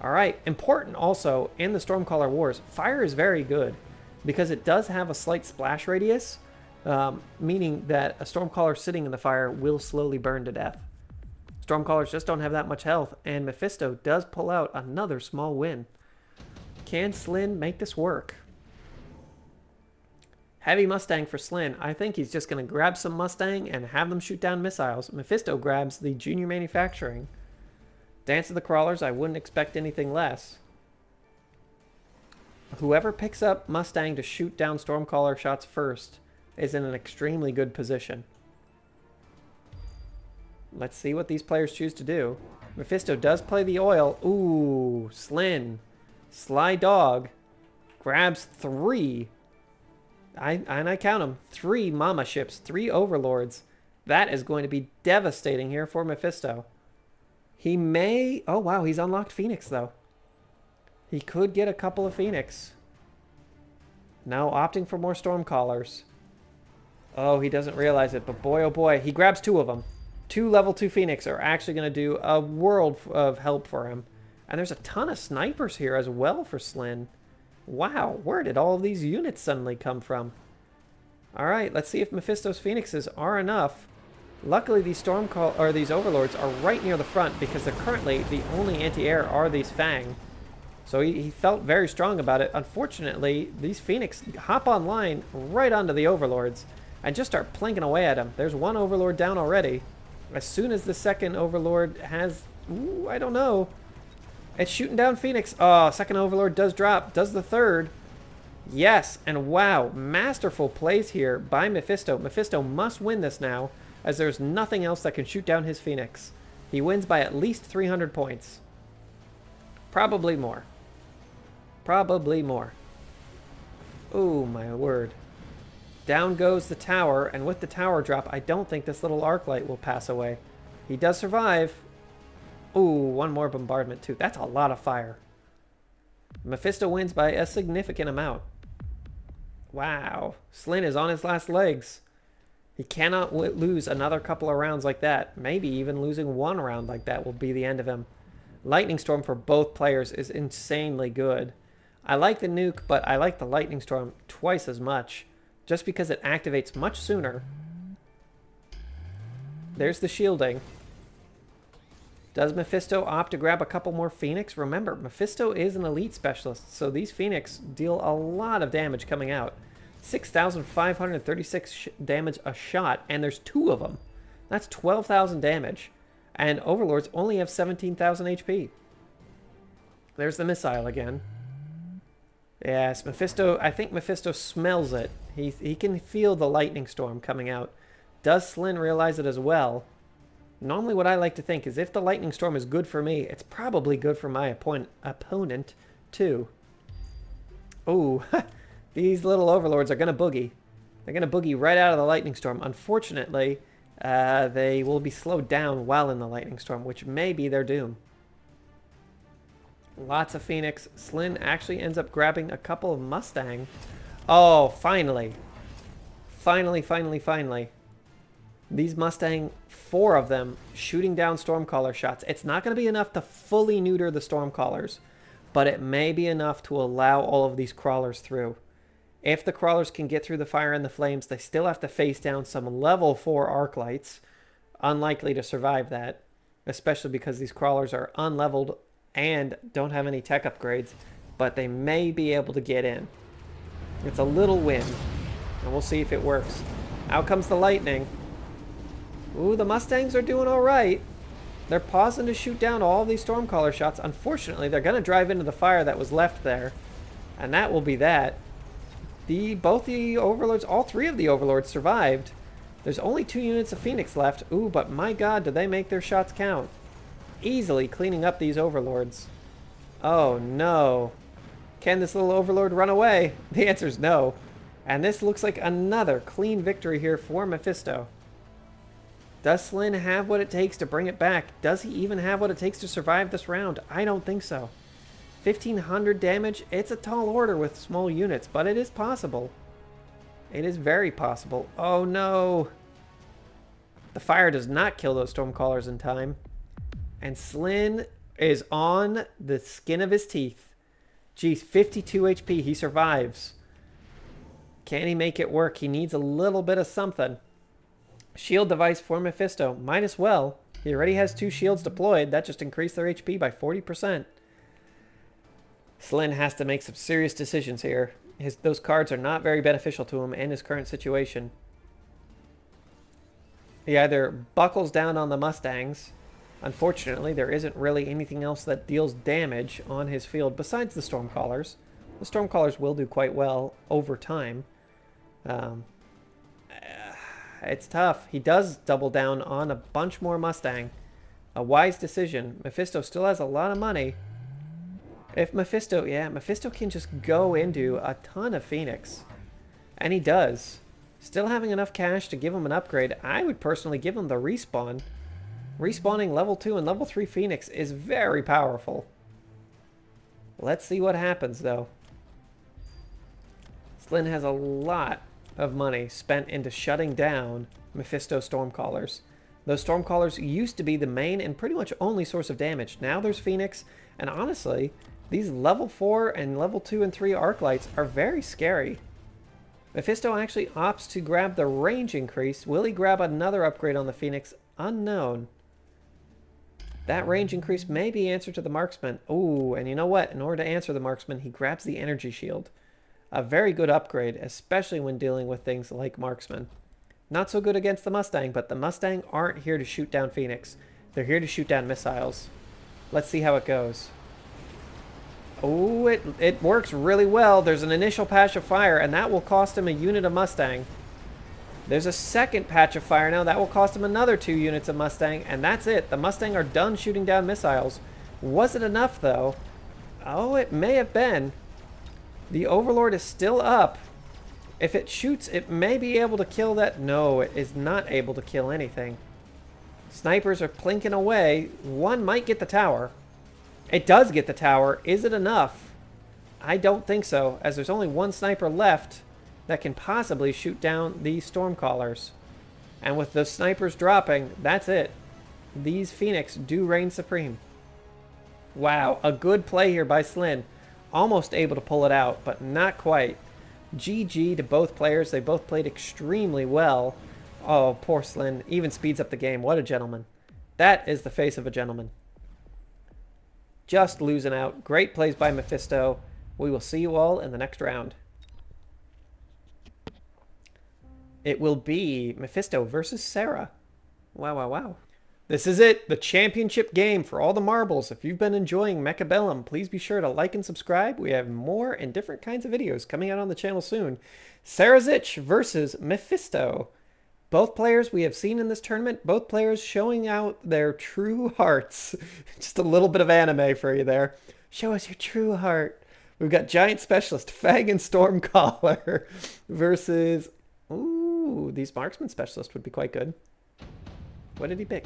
Alright, important also in the Stormcaller Wars, fire is very good because it does have a slight splash radius, meaning that a Stormcaller sitting in the fire will slowly burn to death. Stormcallers just don't have that much health, and Mephisto does pull out another small win. Can Slin make this work? Heavy Mustang for Slin. I think he's just going to grab some Mustang and have them shoot down missiles. Mephisto grabs the Junior Manufacturing. Dance of the Crawlers, I wouldn't expect anything less. Whoever picks up Mustang to shoot down Stormcaller shots first is in an extremely good position. Let's see what these players choose to do. Mephisto does play the oil. Ooh, Slin. Sly Dog grabs 3. I count them. 3 Mama ships, 3 Overlords. That is going to be devastating here for Mephisto. He may... Oh, wow, he's unlocked Phoenix, though. He could get a couple of Phoenix. No, opting for more Stormcallers. Oh, he doesn't realize it, but boy, oh boy, he grabs 2 of them. 2 level 2 Phoenix are actually going to do a world of help for him. And there's a ton of snipers here as well for Slin. Wow, where did all of these units suddenly come from? Alright, let's see if Mephisto's Phoenixes are enough. Luckily, these these Overlords are right near the front because they're currently the only anti-air are these Fang. So he felt very strong about it. Unfortunately, these Phoenix hop online right onto the Overlords and just start plinking away at him. There's 1 Overlord down already. As soon as the second Overlord has... Ooh, I don't know. It's shooting down Phoenix. Oh, second Overlord does drop. Does the third. Yes, and wow, masterful plays here by Mephisto. Mephisto must win this now, as there's nothing else that can shoot down his Phoenix. He wins by at least 300 points. Probably more. Probably more. Oh, my word. Down goes the tower, and with the tower drop, I don't think this little arc light will pass away. He does survive. Ooh, 1 more bombardment too. That's a lot of fire. Mephisto wins by a significant amount. Wow. Slin is on his last legs. He cannot lose another couple of rounds like that. Maybe even losing 1 round like that will be the end of him. Lightning Storm for both players is insanely good. I like the nuke, but I like the Lightning Storm twice as much, just because it activates much sooner. There's the shielding. Does Mephisto opt to grab a couple more Phoenix? Remember, Mephisto is an elite specialist, so these Phoenix deal a lot of damage coming out. 6,536 damage a shot, and there's 2 of them. That's 12,000 damage. And Overlords only have 17,000 HP. There's the missile again. Yes, Mephisto, I think Mephisto smells it. He can feel the lightning storm coming out. Does Slin realize it as well? Normally what I like to think is if the lightning storm is good for me, it's probably good for my opponent too. Oh, these little Overlords are going to boogie. They're going to boogie right out of the lightning storm. Unfortunately, they will be slowed down while in the lightning storm, which may be their doom. Lots of Phoenix. Slin actually ends up grabbing a couple of Mustang. Oh, finally. Finally. These Mustang, 4 of them, shooting down Stormcaller shots. It's not going to be enough to fully neuter the Stormcallers, but it may be enough to allow all of these crawlers through. If the crawlers can get through the fire and the flames, they still have to face down some level 4 arc lights. Unlikely to survive that, especially because these crawlers are unleveled and don't have any tech upgrades, but they may be able to get in. It's a little win, and we'll see if it works. Out comes the lightning. Ooh, the Mustangs are doing all right. They're pausing to shoot down all these Stormcaller shots. Unfortunately, they're going to drive into the fire that was left there, and that will be that. Both the Overlords, all 3 of the Overlords survived. There's only 2 units of Phoenix left. Ooh, but my god, do they make their shots count. Easily cleaning up these Overlords. Oh, no. Can this little Overlord run away? The answer is no. And this looks like another clean victory here for Memfisto. Does Slin have what it takes to bring it back? Does he even have what it takes to survive this round? I don't think so. 1,500 damage, it's a tall order with small units, but it is possible. It is very possible. Oh no! The fire does not kill those Stormcallers in time. And Slin is on the skin of his teeth. Geez, 52 HP, he survives. Can he make it work? He needs a little bit of something. Shield device for Memfisto. Might as well. He already has 2 shields deployed. That just increased their HP by 40%. Slin has to make some serious decisions here. Those cards are not very beneficial to him in his current situation. He either buckles down on the Mustangs. Unfortunately, there isn't really anything else that deals damage on his field besides the Stormcallers. The Stormcallers will do quite well over time. It's tough. He does double down on a bunch more Mustang. A wise decision. Memfisto still has a lot of money. If Memfisto, yeah, Memfisto can just go into a ton of Phoenix. And he does. Still having enough cash to give him an upgrade. I would personally give him the respawn. Respawning level 2 and level 3 Phoenix is very powerful. Let's see what happens, though. Slin has a lot of money spent into shutting down Memfisto Stormcallers. Those Stormcallers used to be the main and pretty much only source of damage. Now there's Phoenix, and honestly, these level 4 and level 2 and 3 arc lights are very scary. Memfisto actually opts to grab the range increase. Will he grab another upgrade on the Phoenix? Unknown. That range increase may be answer to the marksman. Ooh, and you know what? In order to answer the marksman, he grabs the energy shield. A very good upgrade, especially when dealing with things like marksman. Not so good against the Mustang, but the Mustang aren't here to shoot down Phoenix. They're here to shoot down missiles. Let's see how it goes. Oh, it works really well. There's an initial patch of fire, and that will cost him a unit of Mustang. There's a second patch of fire now. That will cost him another 2 units of Mustang, and that's it. The Mustang are done shooting down missiles. Was it enough, though? Oh, it may have been. The Overlord is still up. If it shoots, it may be able to kill that. No, it is not able to kill anything. Snipers are plinking away. One might get the tower. It does get the tower. Is it enough? I don't think so, as there's only 1 sniper left that can possibly shoot down these Stormcallers. And with the snipers dropping, that's it. These Phoenix do reign supreme. Wow, a good play here by Slin. Almost able to pull it out, but not quite. GG to both players. They both played extremely well. Oh, poor Slin. Even speeds up the game. What a gentleman. That is the face of a gentleman. Just losing out. Great plays by Memfisto. We will see you all in the next round. It will be Memfisto versus Sarah. Wow. This is it, the championship game for all the marbles. If you've been enjoying Mechabellum, please be sure to like and subscribe. We have more and different kinds of videos coming out on the channel soon. Saratzch versus Memfisto. Both players we have seen in this tournament, both players showing out their true hearts. Just a little bit of anime for you there. Show us your true heart. We've got Giant Specialist, Fag and Stormcaller versus... Ooh, these Marksman Specialist would be quite good. What did he pick?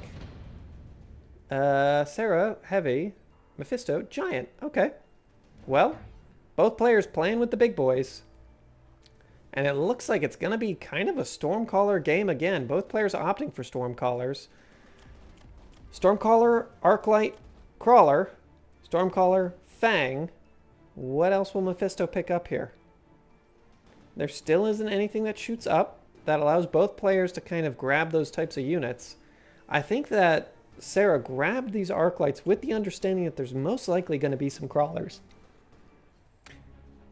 Sarah, heavy. Memfisto, giant. Okay. Well, both players playing with the big boys. And it looks like it's going to be kind of a Stormcaller game again. Both players opting for Stormcallers. Stormcaller, Arclight, Crawler. Stormcaller, Fang. What else will Memfisto pick up here? There still isn't anything that shoots up that allows both players to kind of grab those types of units. I think that Sarah grabbed these Arclights with the understanding that there's most likely going to be some Crawlers.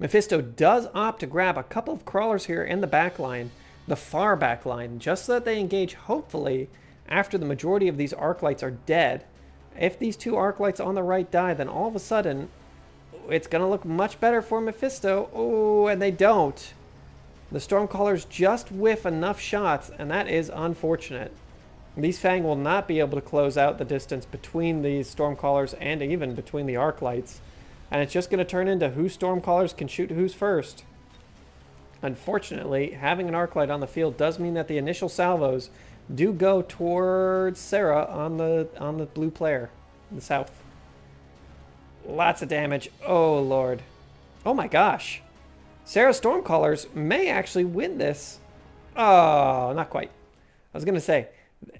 Memfisto does opt to grab a couple of Crawlers here in the back line, the far back line, just so that they engage, hopefully, after the majority of these Arclights are dead. If these two Arclights on the right die, then all of a sudden, it's going to look much better for Memfisto. Oh, and they don't. The Stormcallers just whiff enough shots, and that is unfortunate. These Fang will not be able to close out the distance between these Stormcallers and even between the Arclights. And it's just going to turn into whose Stormcallers can shoot who's first. Unfortunately, having an Arclight on the field does mean that the initial salvos do go towards Sarah on the blue player in the south. Lots of damage. Oh, Lord. Oh, my gosh. Sarah's Stormcallers may actually win this. Oh, not quite. I was going to say,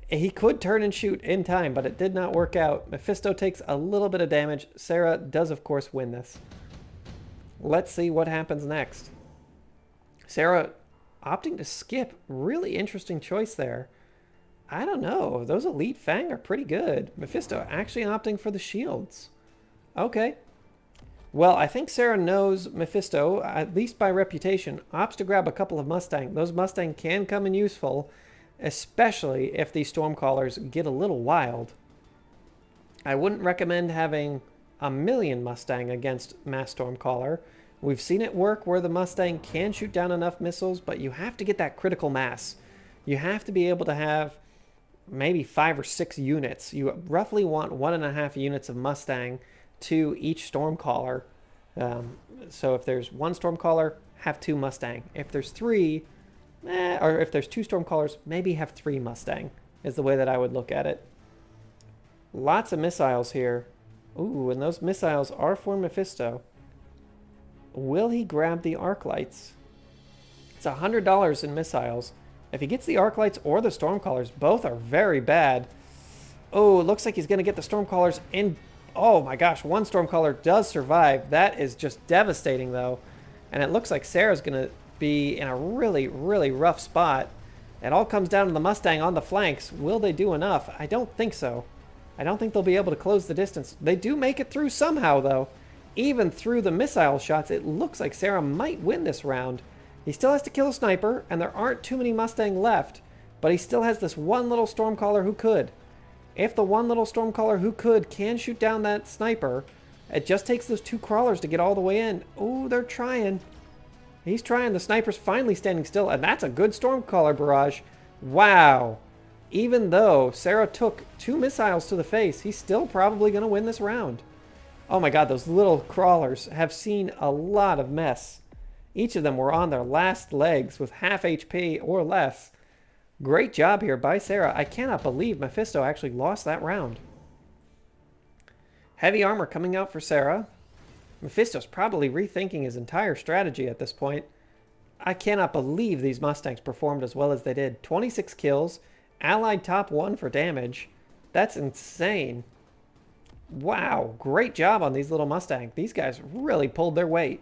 he could turn and shoot in time, but it did not work out. Memfisto takes a little bit of damage. Sarah does, of course, win this. Let's see what happens next. Sarah opting to skip. Really interesting choice there. I don't know. Those Elite Fang are pretty good. Memfisto actually opting for the shields. Okay. Well, I think Sarah knows Memfisto, at least by reputation, opts to grab a couple of Mustang. Those Mustang can come in useful, especially if these Stormcallers get a little wild. I wouldn't recommend having a million Mustang against Mass Stormcaller. We've seen it work where the Mustang can shoot down enough missiles, but you have to get that critical mass. You have to be able to have maybe 5 or 6 units. You roughly want 1.5 units of Mustang to each Stormcaller. So if there's 1 Stormcaller, have 2 Mustang. If there's 3... or if there's 2 Stormcallers, maybe have 3 Mustang, is the way that I would look at it. Lots of missiles here. Ooh, and those missiles are for Memfisto. Will he grab the Arclights? It's $100 in missiles. If he gets the Arclights or the Stormcallers, both are very bad. Oh, it looks like he's going to get the Stormcallers in. Oh my gosh, 1 Stormcaller does survive. That is just devastating, though. And it looks like Sarah's going to be in a really, really rough spot. It all comes down to the Mustang on the flanks. Will they do enough? I don't think so. I don't think they'll be able to close the distance. They do make it through somehow, though. Even through the missile shots, it looks like Sarah might win this round. He still has to kill a sniper, and there aren't too many Mustang left, but he still has this one little Stormcaller who could. If the one little Stormcaller who could can shoot down that sniper, it just takes those 2 Crawlers to get all the way in. Oh, they're trying. He's trying. The sniper's finally standing still, and that's a good Stormcaller barrage. Wow. Even though Sarah took 2 missiles to the face, he's still probably going to win this round. Oh my god, those little Crawlers have seen a lot of mess. Each of them were on their last legs with half HP or less. Great job here by Sarah. I cannot believe Memfisto actually lost that round. Heavy armor coming out for Sarah. Mephisto's probably rethinking his entire strategy at this point. I cannot believe these Mustangs performed as well as they did. 26 kills, allied top 1 for damage. That's insane. Wow, great job on these little Mustangs. These guys really pulled their weight.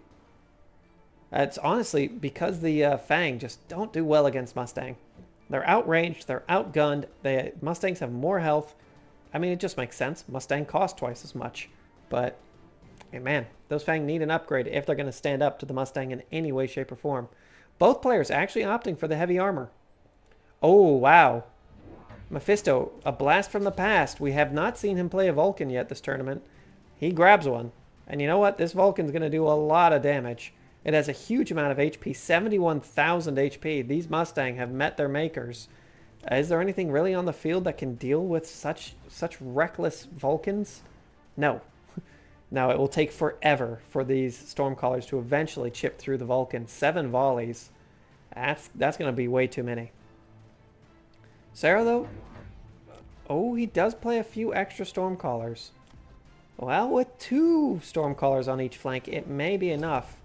It's honestly because the Fang just don't do well against Mustang. They're outranged, they're outgunned, the Mustangs have more health. I mean, it just makes sense. Mustang costs twice as much. But, hey, man, those Fang need an upgrade if they're going to stand up to the Mustang in any way, shape, or form. Both players actually opting for the heavy armor. Oh, wow. Memfisto, a blast from the past. We have not seen him play a Vulcan yet this tournament. He grabs one. And you know what? This Vulcan's going to do a lot of damage. It has a huge amount of HP, 71,000 HP. These Mustang have met their makers. Is there anything really on the field that can deal with such reckless Vulcans? No. No, it will take forever for these Stormcallers to eventually chip through the Vulcan. 7 volleys. That's going to be way too many. Sarah, though, oh, he does play a few extra Stormcallers. Well, with 2 Stormcallers on each flank, it may be enough.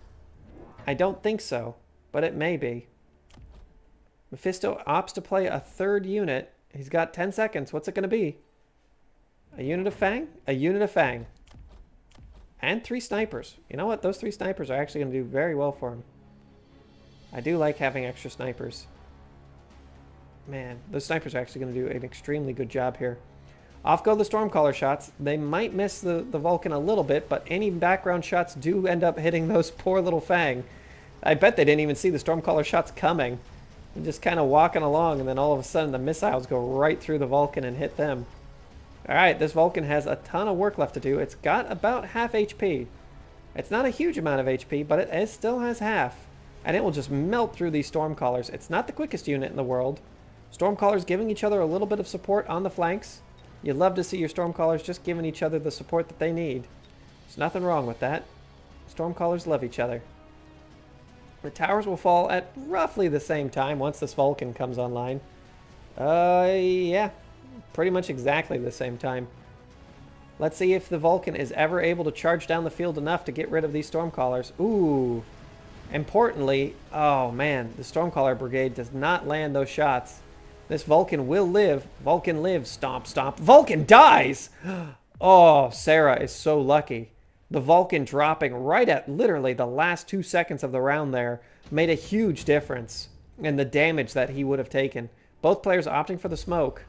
I don't think so, but it may be. Memfisto opts to play a 3rd unit. He's got 10 seconds. What's it going to be? A unit of Fang? A unit of Fang. And 3 snipers. You know what? Those 3 snipers are actually going to do very well for him. I do like having extra snipers. Man, those snipers are actually going to do an extremely good job here. Off go the Stormcaller shots. They might miss the Vulcan a little bit, but any background shots do end up hitting those poor little Fang. I bet they didn't even see the Stormcaller shots coming. They're just kind of walking along, and then all of a sudden the missiles go right through the Vulcan and hit them. Alright, this Vulcan has a ton of work left to do. It's got about half HP. It's not a huge amount of HP, but it still has half. And it will just melt through these Stormcallers. It's not the quickest unit in the world. Stormcallers giving each other a little bit of support on the flanks. You'd love to see your Stormcallers just giving each other the support that they need. There's nothing wrong with that. Stormcallers love each other. The towers will fall at roughly the same time once this Vulcan comes online. Yeah. Pretty much exactly the same time. Let's see if the Vulcan is ever able to charge down the field enough to get rid of these Stormcallers. Ooh. Importantly, oh man, the Stormcaller Brigade does not land those shots. This Vulcan will live. Vulcan lives. Stomp, stomp. Vulcan dies! Oh, Sarah is so lucky. The Vulcan dropping right at literally the last 2 seconds of the round there made a huge difference in the damage that he would have taken. Both players opting for the smoke.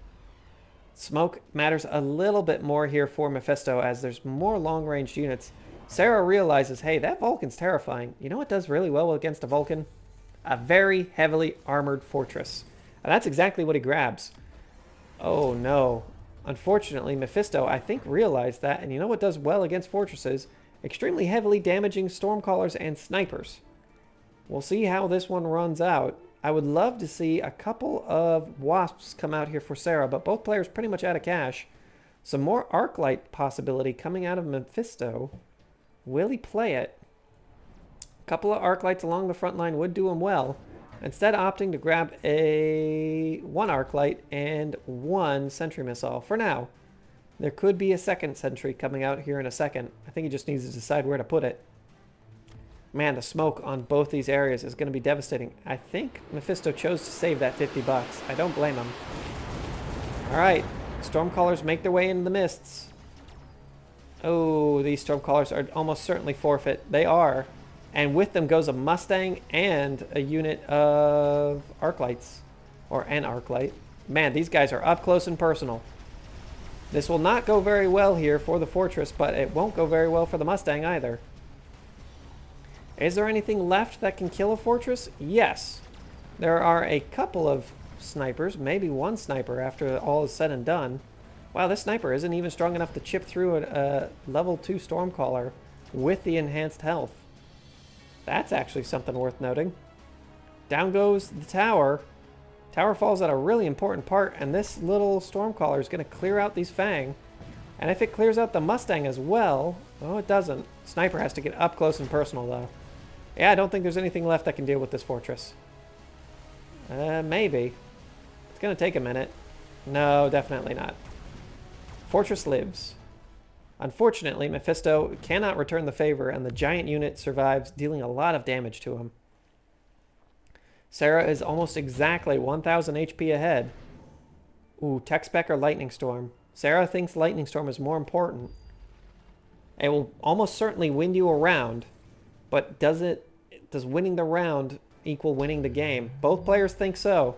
Smoke matters a little bit more here for Memfisto as there's more long-range units. Sarah realizes, hey, that Vulcan's terrifying. You know what does really well against a Vulcan? A very heavily armored fortress. And that's exactly what he grabs. Oh no. Unfortunately, Memfisto, I think, realized that. And you know what does well against fortresses? Extremely heavily damaging Stormcallers and snipers. We'll see how this one runs out. I would love to see a couple of Wasps come out here for Sarah, but both players pretty much out of cash. Some more Arclight possibility coming out of Memfisto. Will he play it? A couple of Arclights along the front line would do him well. Instead opting to grab one Arclight and 1 Sentry Missile for now. There could be a 2nd Sentry coming out here in a second. I think he just needs to decide where to put it. Man, the smoke on both these areas is going to be devastating. I think Memfisto chose to save that 50 bucks. I don't blame him. Alright, Stormcallers make their way into the mists. Oh, these Stormcallers are almost certainly forfeit. They are. And with them goes a Mustang and a unit of Arclights. Or an Arclight. Man, these guys are up close and personal. This will not go very well here for the fortress, but it won't go very well for the Mustang either. Is there anything left that can kill a fortress? Yes. There are a couple of snipers, maybe 1 sniper after all is said and done. Wow, this sniper isn't even strong enough to chip through a level 2 Stormcaller with the enhanced health. That's actually something worth noting. Down goes the tower. Tower falls at a really important part, and this little Stormcaller is going to clear out these Fang. And if it clears out the Mustang as well... Oh, it doesn't. Sniper has to get up close and personal, though. Yeah, I don't think there's anything left that can deal with this fortress. Maybe. It's going to take a minute. No, definitely not. Fortress lives. Unfortunately, Memfisto cannot return the favor, and the giant unit survives, dealing a lot of damage to him. Sarah is almost exactly 1,000 HP ahead. Ooh, Tech Spec or Lightning Storm. Sarah thinks Lightning Storm is more important. It will almost certainly win you a round, but does winning the round equal winning the game? Both players think so.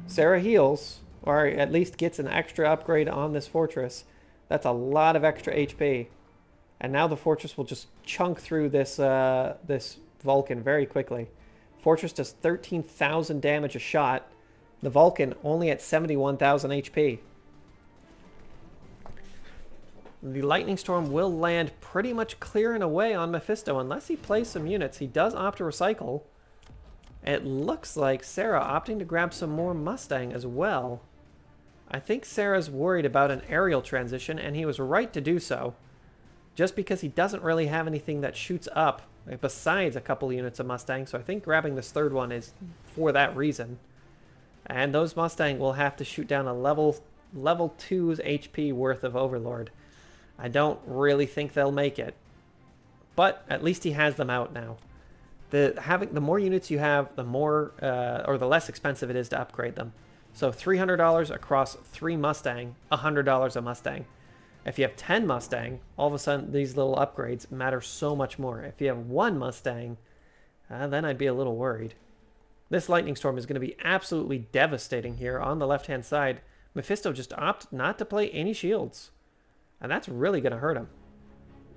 Sarah heals, or at least gets an extra upgrade on this fortress. That's a lot of extra HP. And now the fortress will just chunk through this this Vulcan very quickly. Fortress does 13,000 damage a shot. The Vulcan only at 71,000 HP. The Lightning Storm will land pretty much clearing away on Memfisto unless he plays some units. He does opt to recycle. It looks like Sarah opting to grab some more Mustang as well. I think Sarah's worried about an aerial transition, and he was right to do so. Just because he doesn't really have anything that shoots up besides a couple units of Mustang, so I think grabbing this 3rd one is for that reason. And those Mustang will have to shoot down a level 2's HP worth of Overlord. I don't really think they'll make it. But at least he has them out now. The more units you have, the more or the less expensive it is to upgrade them. So $300 across 3 Mustang, $100 a Mustang. If you have 10 Mustang, all of a sudden these little upgrades matter so much more. If you have 1 Mustang, then I'd be a little worried. This lightning storm is going to be absolutely devastating here on the left-hand side. Memfisto just opted not to play any shields. And that's really going to hurt him.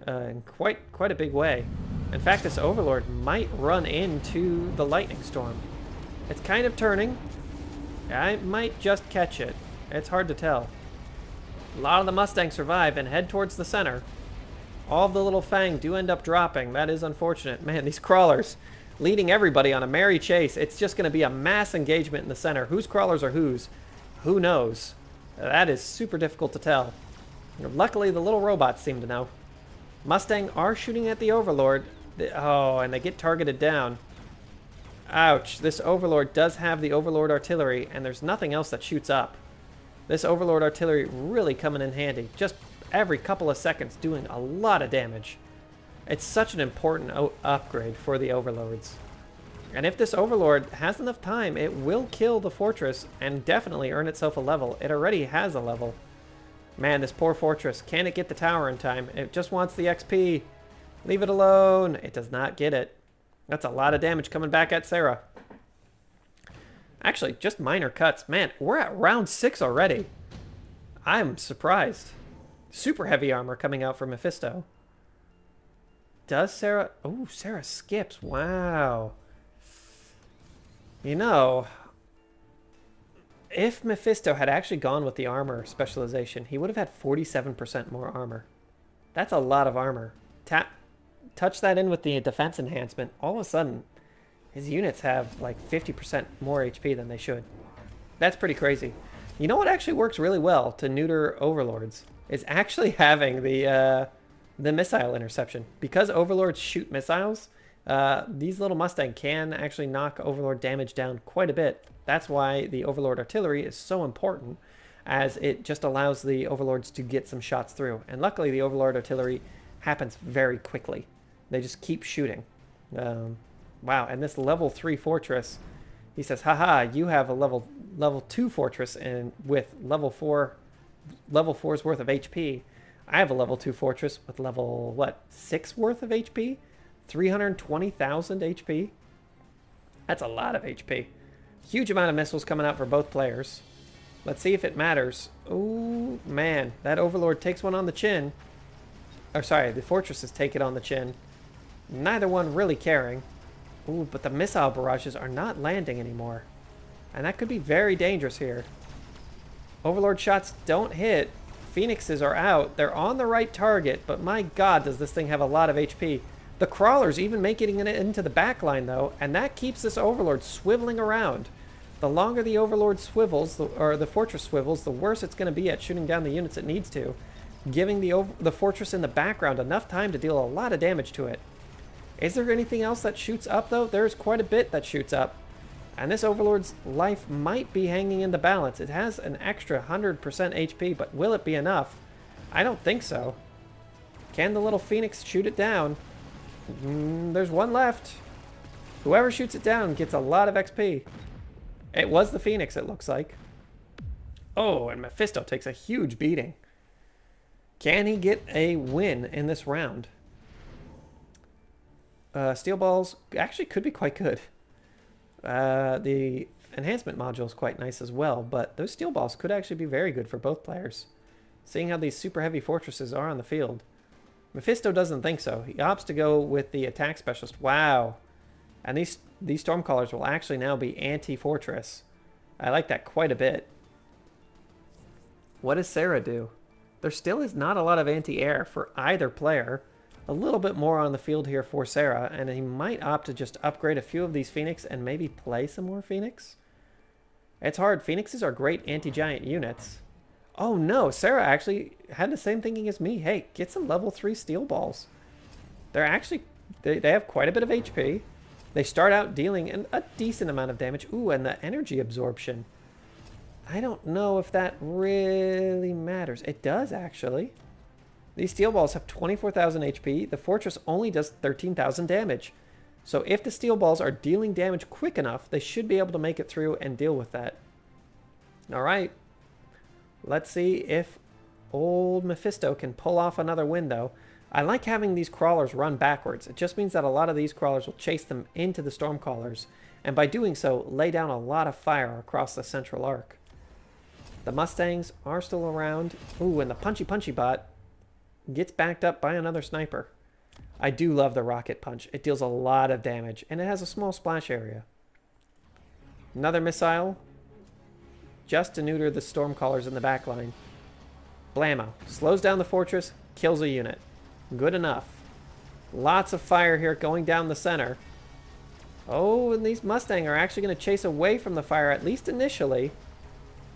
In quite a big way. In fact, this Overlord might run into the lightning storm. It's kind of turning. I might just catch it. It's hard to tell. A lot of the Mustangs survive and head towards the center. All of the little Fang do end up dropping. That is unfortunate. Man, these crawlers leading everybody on a merry chase. It's just going to be a mass engagement in the center. Whose crawlers are whose? Who knows? That is super difficult to tell. Luckily, the little robots seem to know. Mustang are shooting at the Overlord. Oh, and they get targeted down. Ouch. This Overlord does have the Overlord artillery, and there's nothing else that shoots up. This Overlord artillery really coming in handy. Just every couple of seconds doing a lot of damage. It's such an important upgrade for the Overlords. And if this Overlord has enough time, it will kill the fortress and definitely earn itself a level. It already has a level. Man, this poor fortress. Can it get the tower in time? It just wants the XP. Leave it alone. It does not get it. That's a lot of damage coming back at Sarah. Actually, just minor cuts. Man, we're at round 6 already. I'm surprised. Super heavy armor coming out from Memfisto. Does Sarah... Oh, Sarah skips. Wow. You know... If Memfisto had actually gone with the armor specialization, he would have had 47% more armor. That's a lot of armor. Touch that in with the defense enhancement. All of a sudden, his units have like 50% more HP than they should. That's pretty crazy. You know what actually works really well to neuter Overlords? Is actually having the missile interception. Because Overlords shoot missiles, these little Mustang can actually knock Overlord damage down quite a bit. That's why the Overlord artillery is so important, as it just allows the Overlords to get some shots through. And luckily, the Overlord artillery happens very quickly. They just keep shooting. Wow, and this level 3 fortress, he says, haha, you have a level 2 fortress and with level 4's worth of HP. I have a level 2 fortress with level, what, 6 worth of HP? 320,000 HP? That's a lot of HP. Huge amount of missiles coming out for both players. Let's see if it matters. Oh, man. That Overlord takes one on the chin. Or, sorry, the fortresses take it on the chin. Neither one really caring. Ooh, but the missile barrages are not landing anymore. And that could be very dangerous here. Overlord shots don't hit. Phoenixes are out. They're on the right target, but my god, does this thing have a lot of HP. The crawlers even making it into the back line, though, and that keeps this Overlord swiveling around. The longer the Overlord swivels, or the fortress swivels, the worse it's going to be at shooting down the units it needs to, giving the fortress in the background enough time to deal a lot of damage to it. Is there anything else that shoots up, though? There's quite a bit that shoots up. And this Overlord's life might be hanging in the balance. It has an extra 100% HP, but will it be enough? I don't think so. Can the little Phoenix shoot it down? There's one left. Whoever shoots it down gets a lot of XP. It was the Phoenix, it looks like. Oh, and Memfisto takes a huge beating. Can he get a win in this round? Steel balls actually could be quite good. The enhancement module is quite nice as well, but those steel balls could actually be very good for both players. Seeing how these super heavy fortresses are on the field. Memfisto doesn't think so. He opts to go with the attack specialist. Wow. And these Stormcallers will actually now be anti-fortress. I like that quite a bit. What does Sarah do? There still is not a lot of anti-air for either player. A little bit more on the field here for Sarah, and he might opt to just upgrade a few of these Phoenix and maybe play some more Phoenix. It's hard. Phoenixes are great anti-giant units. Oh no, Sarah actually had the same thinking as me. Hey, get some level 3 steel balls. They're actually, they have quite a bit of HP. They start out dealing a decent amount of damage. Ooh, and the energy absorption. I don't know if that really matters. It does, actually. These steel balls have 24,000 HP. The fortress only does 13,000 damage. So if the steel balls are dealing damage quick enough, they should be able to make it through and deal with that. All right. Let's see if old Memfisto can pull off another win, though. I like having these crawlers run backwards. It just means that a lot of these crawlers will chase them into the Stormcallers, and by doing so, lay down a lot of fire across the central arc. The Mustangs are still around. Ooh, and the punchy bot gets backed up by another sniper. I do love the rocket punch. It deals a lot of damage, and it has a small splash area. Another missile, just to neuter the Stormcallers in the back line. Blammo. Slows down the fortress, kills a unit. Good enough. Lots of fire here going down the center. Oh, and these Mustang are actually going to chase away from the fire, at least initially.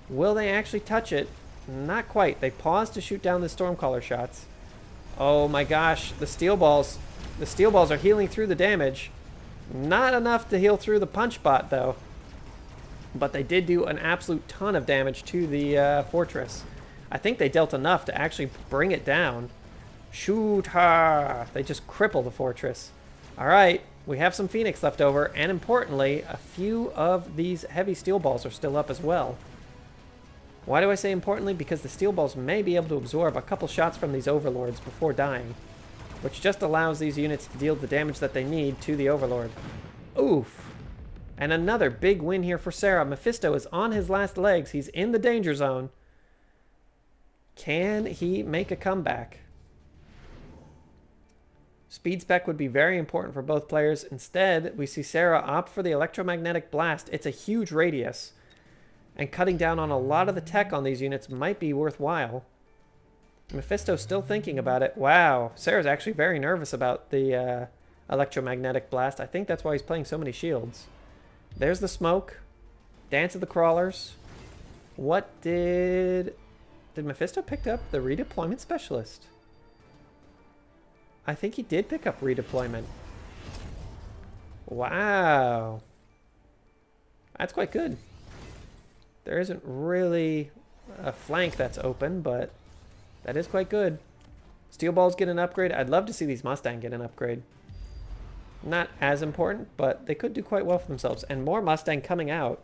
Will they actually touch it? Not quite. They pause to shoot down the Stormcaller shots. Oh my gosh, the steel balls are healing through the damage. Not enough to heal through the punch bot, though. But they did do an absolute ton of damage to the fortress. I think they dealt enough to actually bring it down. Shoot her! They just cripple the fortress. Alright, we have some Phoenix left over, and importantly, a few of these heavy steel balls are still up as well. Why do I say importantly? Because the steel balls may be able to absorb a couple shots from these overlords before dying, which just allows these units to deal the damage that they need to the overlord. Oof! And another big win here for Sarah. Memfisto is on his last legs. He's in the danger zone. Can he make a comeback? Speed spec would be very important for both players. Instead, we see Sarah opt for the electromagnetic blast. It's a huge radius, and cutting down on a lot of the tech on these units might be worthwhile. Memfisto's still thinking about it. Wow, Sarah's actually very nervous about the electromagnetic blast. I think that's why he's playing so many shields. There's the smoke. Dance of the Crawlers. What did Memfisto pick up? The redeployment specialist. I think he did pick up redeployment. Wow. That's quite good. There isn't really a flank that's open, but that is quite good. Steel balls get an upgrade. I'd love to see these Mustang get an upgrade. Not as important, but they could do quite well for themselves. And more Mustang coming out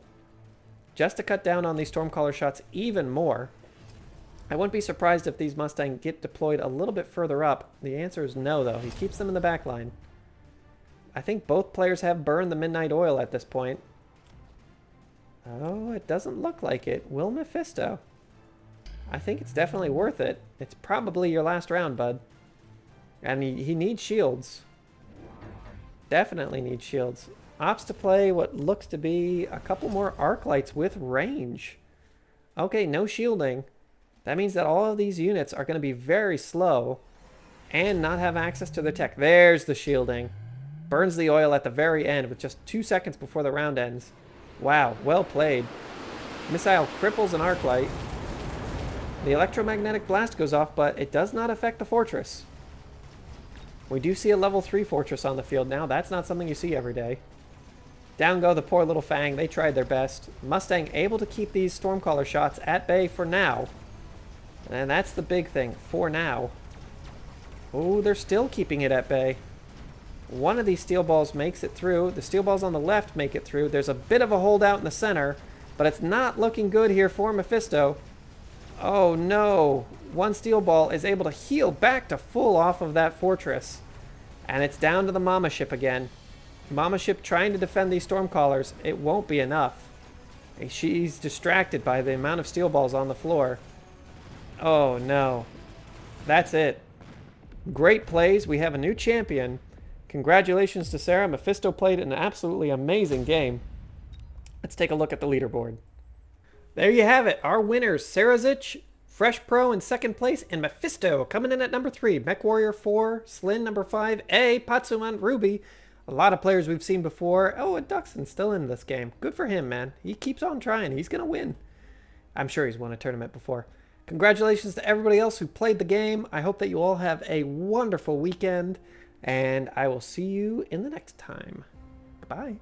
just to cut down on these Stormcaller shots even more. I wouldn't be surprised if these Mustang get deployed a little bit further up. The answer is no, though. He keeps them in the back line. I think both players have burned the Midnight Oil at this point. Oh, it doesn't look like it. Will Memfisto? I think it's definitely worth it. It's probably your last round, bud. And he needs shields. Definitely needs shields. Opts to play what looks to be a couple more arc lights with range. Okay, no shielding. That means that all of these units are going to be very slow and not have access to their tech. There's the shielding. Burns the oil at the very end with just 2 seconds before the round ends. Wow, well played. Missile cripples an arc light. The electromagnetic blast goes off, but it does not affect the fortress. We do see a level 3 fortress on the field now. That's not something you see every day. Down go the poor little Fang. They tried their best. Mustang able to keep these Stormcaller shots at bay for now. And that's the big thing, for now. Oh, they're still keeping it at bay. One of these steel balls makes it through. The steel balls on the left make it through. There's a bit of a holdout in the center, but it's not looking good here for Memfisto. Oh no. One steel ball is able to heal back to full off of that fortress. And it's down to the Mama ship again. Mama ship trying to defend these Stormcallers. It won't be enough. She's distracted by the amount of steel balls on the floor. Oh no. That's it. Great plays. We have a new champion. Congratulations to Sarah. Memfisto played an absolutely amazing game. Let's take a look at the leaderboard. There you have it. Our winners, Saratzch, Fresh Pro in second place, and Memfisto coming in at number 3. Mech Warrior 4, Slin number 5, Patsuman, Ruby. A lot of players we've seen before. Oh, and Duxon's still in this game. Good for him, man. He keeps on trying. He's going to win. I'm sure he's won a tournament before. Congratulations to everybody else who played the game. I hope that you all have a wonderful weekend, and I will see you in the next time. Goodbye.